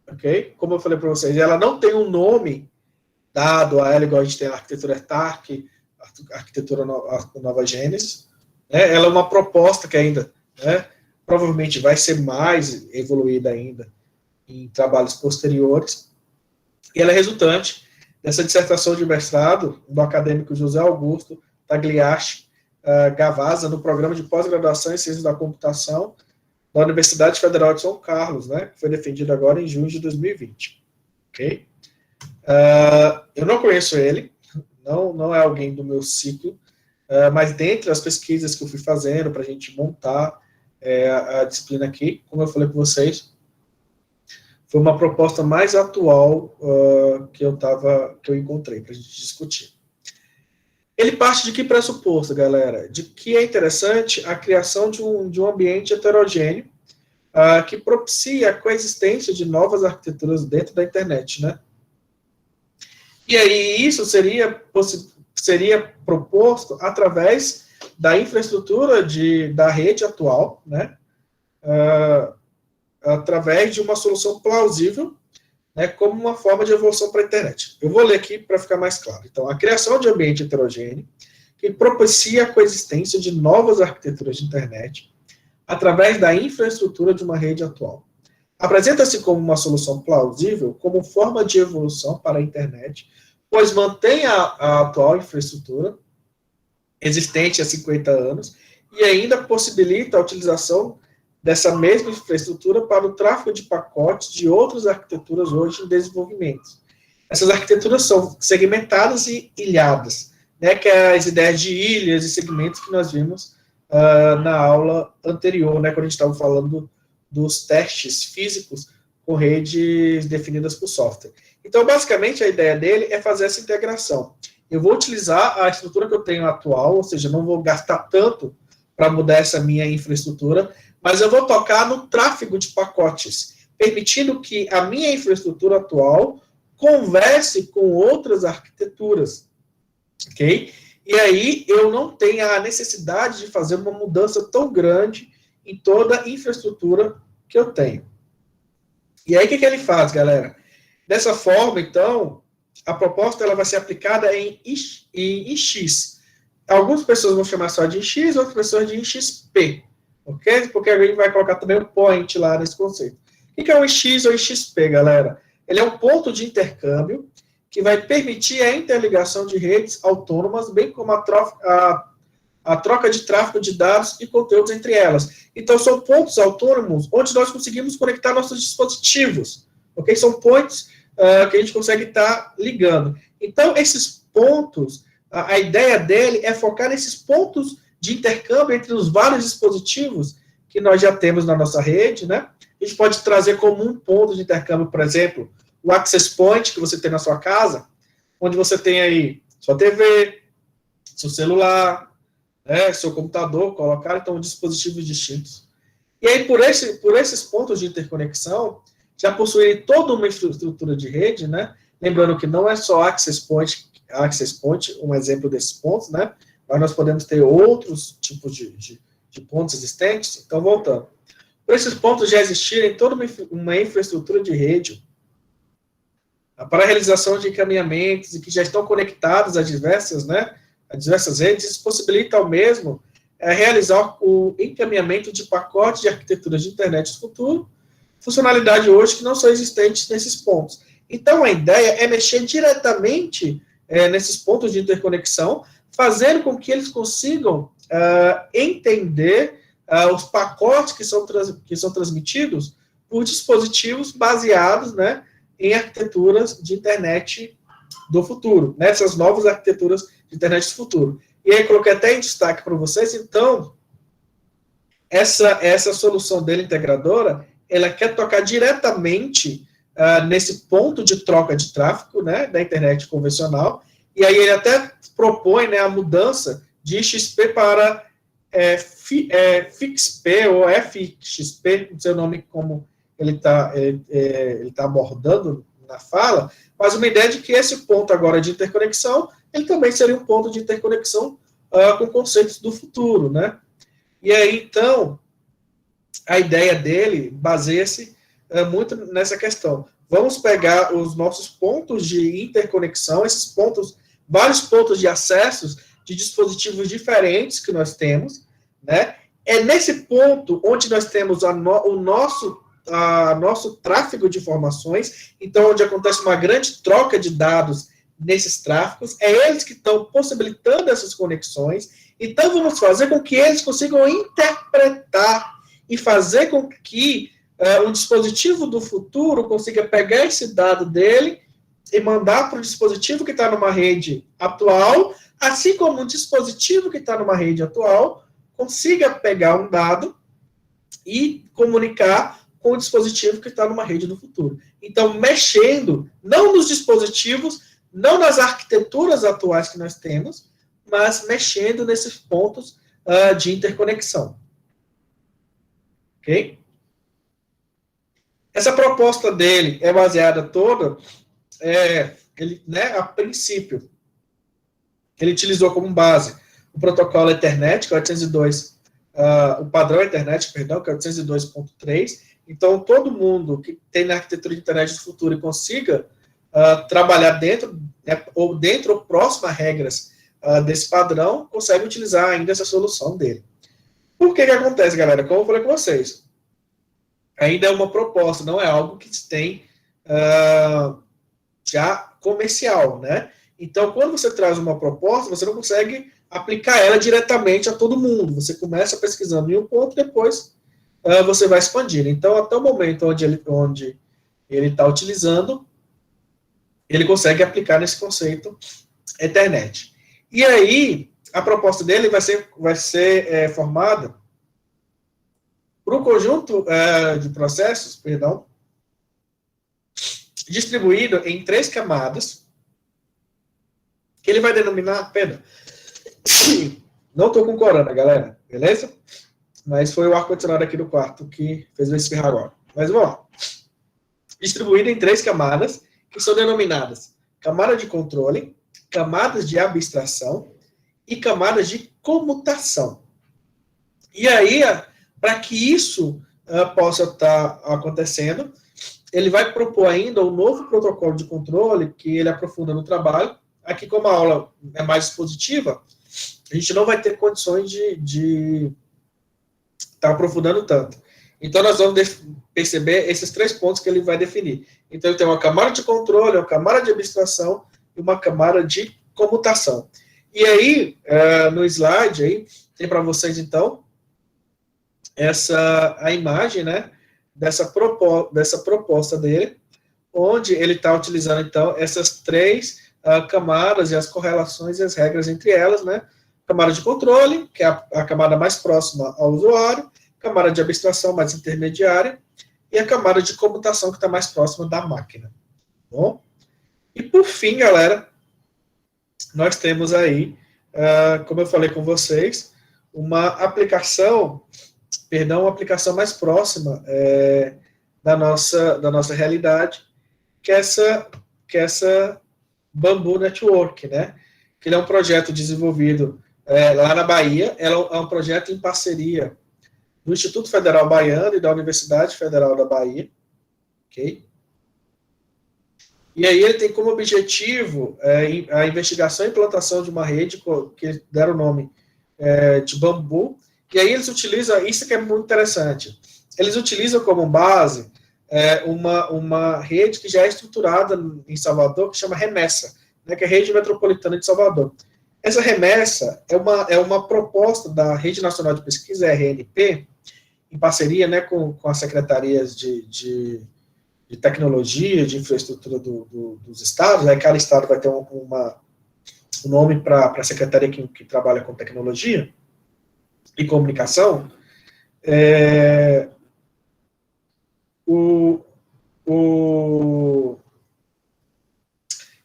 ok? Como eu falei para vocês, ela não tem um nome dado a ela, igual a gente tem a arquitetura TARC, a arquitetura Nova Gênesis, né? Ela é uma proposta que ainda, né, provavelmente vai ser mais evoluída ainda em trabalhos posteriores, e ela é resultante dessa dissertação de mestrado do acadêmico José Augusto Tagliachi Gavazza, no programa de pós-graduação em Ciências da Computação da Universidade Federal de São Carlos, né, que foi defendido agora em junho de 2020. Ok? Eu não conheço ele, não é alguém do meu ciclo mas dentre as pesquisas que eu fui fazendo para a gente montar a disciplina aqui, como eu falei com vocês, foi uma proposta mais atual que eu encontrei para a gente discutir. Ele parte de que pressuposto, galera? De que é interessante a criação de um ambiente heterogêneo que propicia a coexistência de novas arquiteturas dentro da internet, né? E aí isso seria proposto através da infraestrutura da rede atual, né? Através de uma solução plausível, né, como uma forma de evolução para a internet. Eu vou ler aqui para ficar mais claro. Então, a criação de ambiente heterogêneo que propicia a coexistência de novas arquiteturas de internet através da infraestrutura de uma rede atual. Apresenta-se como uma solução plausível como forma de evolução para a internet, pois mantém a atual infraestrutura existente há 50 anos e ainda possibilita a utilização dessa mesma infraestrutura para o tráfego de pacotes de outras arquiteturas hoje em desenvolvimento. Essas arquiteturas são segmentadas e ilhadas, né, que é as ideias de ilhas e segmentos que nós vimos na aula anterior, né, quando a gente estava falando dos testes físicos com redes definidas por software. Então, basicamente, a ideia dele é fazer essa integração. Eu vou utilizar a estrutura que eu tenho atual, ou seja, não vou gastar tanto para mudar essa minha infraestrutura, mas eu vou tocar no tráfego de pacotes, permitindo que a minha infraestrutura atual converse com outras arquiteturas, ok? E aí eu não tenho a necessidade de fazer uma mudança tão grande em toda a infraestrutura que eu tenho. E aí o que ele faz, galera? Dessa forma, então, a proposta ela vai ser aplicada em X. Algumas pessoas vão chamar só de X, outras pessoas de XP. Ok? Porque a gente vai colocar também o point lá nesse conceito. O que é um X ou XP, galera? Ele é um ponto de intercâmbio que vai permitir a interligação de redes autônomas, bem como a troca de tráfego de dados e conteúdos entre elas. Então, são pontos autônomos onde nós conseguimos conectar nossos dispositivos. Ok? São points que a gente consegue estar ligando. Então, esses pontos, a ideia dele é focar nesses pontos de intercâmbio entre os vários dispositivos que nós já temos na nossa rede, né? A gente pode trazer como um ponto de intercâmbio, por exemplo, o access point que você tem na sua casa, onde você tem aí sua TV, seu celular, né, seu computador, colocar, então, dispositivos distintos. E aí, por esses pontos de interconexão, já possuem toda uma estrutura de rede, né? Lembrando que não é só access point, um exemplo desses pontos, né? Mas nós podemos ter outros tipos de pontos existentes. Então, voltando. Por esses pontos já existirem toda uma infraestrutura de rede para a realização de encaminhamentos e que já estão conectados a diversas redes, isso possibilita ao mesmo realizar o encaminhamento de pacotes de arquiteturas de internet do futuro, funcionalidade hoje que não são existentes nesses pontos. Então, a ideia é mexer diretamente nesses pontos de interconexão, fazendo com que eles consigam entender os pacotes que são transmitidos por dispositivos baseados, né, em arquiteturas de internet do futuro, nessas novas arquiteturas de internet do futuro. E aí, coloquei até em destaque para vocês, então, essa solução dele integradora, ela quer tocar diretamente nesse ponto de troca de tráfego, né, da internet convencional, e aí ele até propõe, né, a mudança de XP para FXP ou FXP, não sei o nome como ele tá abordando na fala, mas uma ideia de que esse ponto agora de interconexão, ele também seria um ponto de interconexão com conceitos do futuro, né? E aí, então, a ideia dele baseia-se muito nessa questão. Vamos pegar os nossos pontos de interconexão, esses pontos, vários pontos de acessos de dispositivos diferentes que nós temos, né? É nesse ponto onde nós temos o nosso tráfego de informações, então onde acontece uma grande troca de dados nesses tráfegos, é eles que estão possibilitando essas conexões, então vamos fazer com que eles consigam interpretar e fazer com que um dispositivo do futuro consiga pegar esse dado dele e mandar para o dispositivo que está numa rede atual assim como um dispositivo que está numa rede atual consiga pegar um dado e comunicar com o dispositivo que está numa rede do futuro. Então, mexendo, não nos dispositivos, não nas arquiteturas atuais que nós temos, mas mexendo nesses pontos de interconexão. Ok? Essa proposta dele é baseada toda, a princípio, ele utilizou como base o protocolo Ethernet, que é 802, o padrão Ethernet, perdão, que é 802.3. Então, todo mundo que tem na arquitetura de internet do futuro e consiga trabalhar dentro, ou dentro ou próximo a regras desse padrão, consegue utilizar ainda essa solução dele. Por que acontece, galera? Como eu falei com vocês, ainda é uma proposta, não é algo que se tem já comercial, né? Então, quando você traz uma proposta, você não consegue aplicar ela diretamente a todo mundo. Você começa pesquisando em um ponto, depois você vai expandindo. Então, até o momento onde ele está utilizando, ele consegue aplicar nesse conceito Ethernet. E aí, a proposta dele vai ser formada por um conjunto de processos, distribuído em 3 camadas, que ele vai denominar, não estou com corona, galera, beleza? Mas foi o ar-condicionado aqui do quarto que fez eu espirrar agora. Mas vamos lá. Distribuído em 3 camadas, que são denominadas camada de controle, camadas de abstração e camadas de comutação. E aí, para que isso possa estar acontecendo, ele vai propor ainda um novo protocolo de controle, que ele aprofunda no trabalho. Aqui, como a aula é mais expositiva, a gente não vai ter condições de estar aprofundando tanto. Então, nós vamos perceber esses 3 pontos que ele vai definir. Então, ele tem uma camada de controle, uma camada de abstração e uma camada de comutação. E aí, no slide, aí, tem para vocês, então, a imagem, né, dessa proposta dele, onde ele está utilizando, então, essas 3 camadas e as correlações e as regras entre elas, né? Camada de controle, que é a camada mais próxima ao usuário, camada de abstração mais intermediária, e a camada de comutação, que está mais próxima da máquina. Bom? E, por fim, galera, nós temos aí, como eu falei com vocês, uma aplicação mais próxima da nossa realidade, que é essa Bamboo Network, né? Que ele é um projeto desenvolvido lá na Bahia, é um projeto em parceria do Instituto Federal Baiano e da Universidade Federal da Bahia, ok? E aí ele tem como objetivo a investigação e implantação de uma rede que deram o nome de Bambu. E aí eles utilizam, isso que é muito interessante, eles utilizam como base uma rede que já é estruturada em Salvador, que chama Remessa, né, que é a Rede Metropolitana de Salvador. Essa Remessa é uma proposta da Rede Nacional de Pesquisa, RNP, em parceria, né, com as secretarias de tecnologia, de infraestrutura dos estados, né, cada estado vai ter um nome para a secretaria que trabalha com tecnologia e comunicação.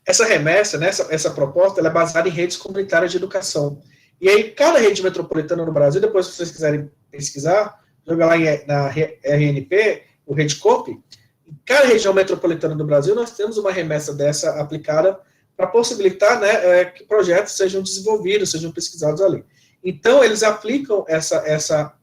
Essa remessa, né, essa proposta, ela é baseada em redes comunitárias de educação. E aí, cada rede metropolitana no Brasil, depois, se vocês quiserem pesquisar, joga lá na RNP, o REDCOP, em cada região metropolitana do Brasil, nós temos uma remessa dessa aplicada para possibilitar, né, que projetos sejam desenvolvidos, sejam pesquisados ali. Então, eles aplicam essa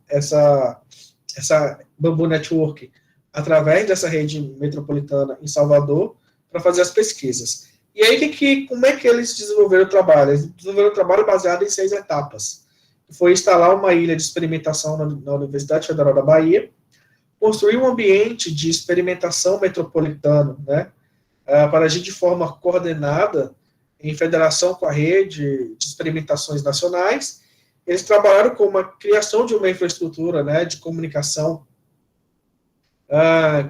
Bamboo Network através dessa rede metropolitana em Salvador para fazer as pesquisas. E aí, como é que eles desenvolveram o trabalho? Eles desenvolveram o trabalho baseado em 6 etapas. Foi instalar uma ilha de experimentação na Universidade Federal da Bahia, construir um ambiente de experimentação metropolitano, né, para agir de forma coordenada em federação com a rede de experimentações nacionais. Eles trabalharam com a criação de uma infraestrutura, né, de comunicação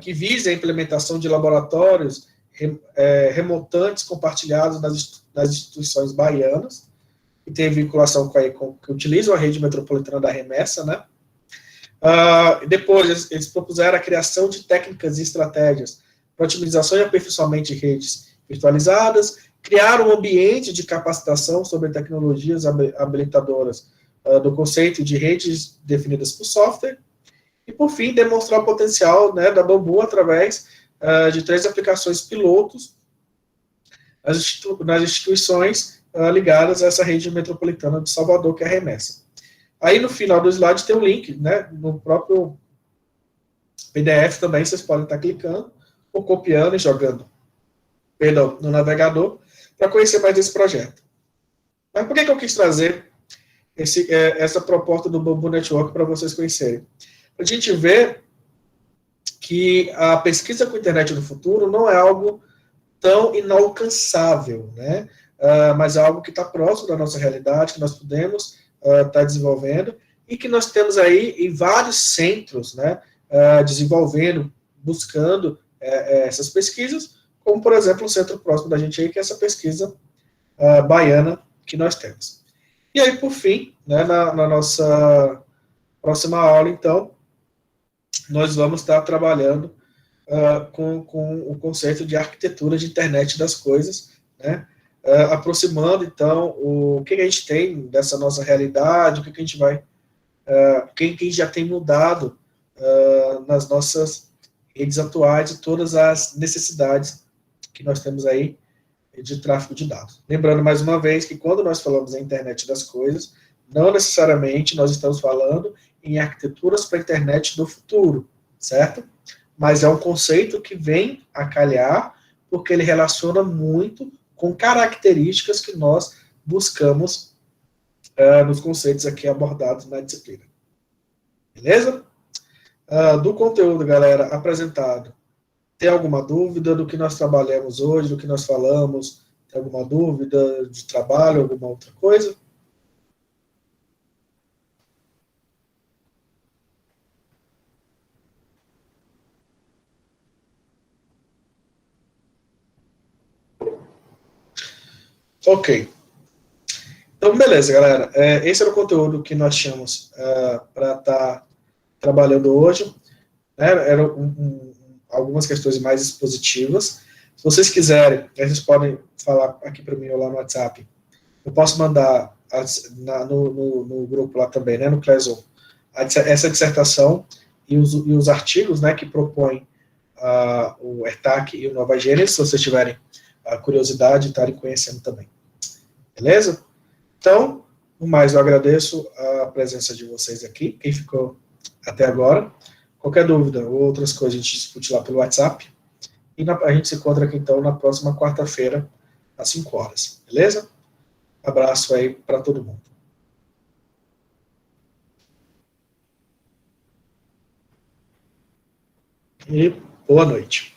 que vise a implementação de laboratórios remontantes compartilhados nas instituições baianas. que tem vinculação que utilizam a rede metropolitana da remessa, né? Depois, eles propuseram a criação de técnicas e estratégias para otimização e aperfeiçoamento de redes virtualizadas, criar um ambiente de capacitação sobre tecnologias habilitadoras do conceito de redes definidas por software, e, por fim, demonstrar o potencial, né, da Bambu através de 3 aplicações pilotos nas instituições ligadas a essa rede metropolitana de Salvador, que é a remessa. Aí, no final do slide, tem um link, né, no próprio PDF também, vocês podem estar clicando, ou copiando e jogando, no navegador, para conhecer mais desse projeto. Mas por que eu quis trazer essa proposta do Bambu Network para vocês conhecerem? A gente vê que a pesquisa com a internet do futuro não é algo tão inalcançável, né? Mas é algo que está próximo da nossa realidade, que nós podemos estar desenvolvendo, e que nós temos aí em vários centros, né, desenvolvendo, buscando essas pesquisas, como, por exemplo, o centro próximo da gente aí, que é essa pesquisa baiana que nós temos. E aí, por fim, né, na nossa próxima aula, então, nós vamos estar trabalhando com o conceito de arquitetura de internet das coisas, né, aproximando, então, o que a gente tem dessa nossa realidade, o que a gente vai, quem já tem mudado nas nossas redes atuais e todas as necessidades que nós temos aí de tráfego de dados. Lembrando, mais uma vez, que quando nós falamos em internet das coisas, não necessariamente nós estamos falando em arquiteturas para a internet do futuro, certo? Mas é um conceito que vem a calhar, porque ele relaciona muito com características que nós buscamos nos conceitos aqui abordados na disciplina. Beleza? Do conteúdo, galera, apresentado, tem alguma dúvida do que nós trabalhamos hoje, do que nós falamos? Tem alguma dúvida de trabalho, alguma outra coisa? Ok. Então, beleza, galera. Esse era o conteúdo que nós tínhamos para estar trabalhando hoje. Né? Eram algumas questões mais expositivas. Se vocês quiserem, vocês podem falar aqui para mim ou lá no WhatsApp. Eu posso mandar no grupo lá também, né, no Classroom, essa dissertação e os artigos, né, que propõem o ERTAC e o Nova Gênesis, se vocês tiverem a curiosidade de estarem conhecendo também. Beleza? Então, no mais, eu agradeço a presença de vocês aqui, quem ficou até agora. Qualquer dúvida ou outras coisas a gente discute lá pelo WhatsApp. E a gente se encontra aqui, então, na próxima quarta-feira, às 5 horas. Beleza? Abraço aí para todo mundo. E boa noite.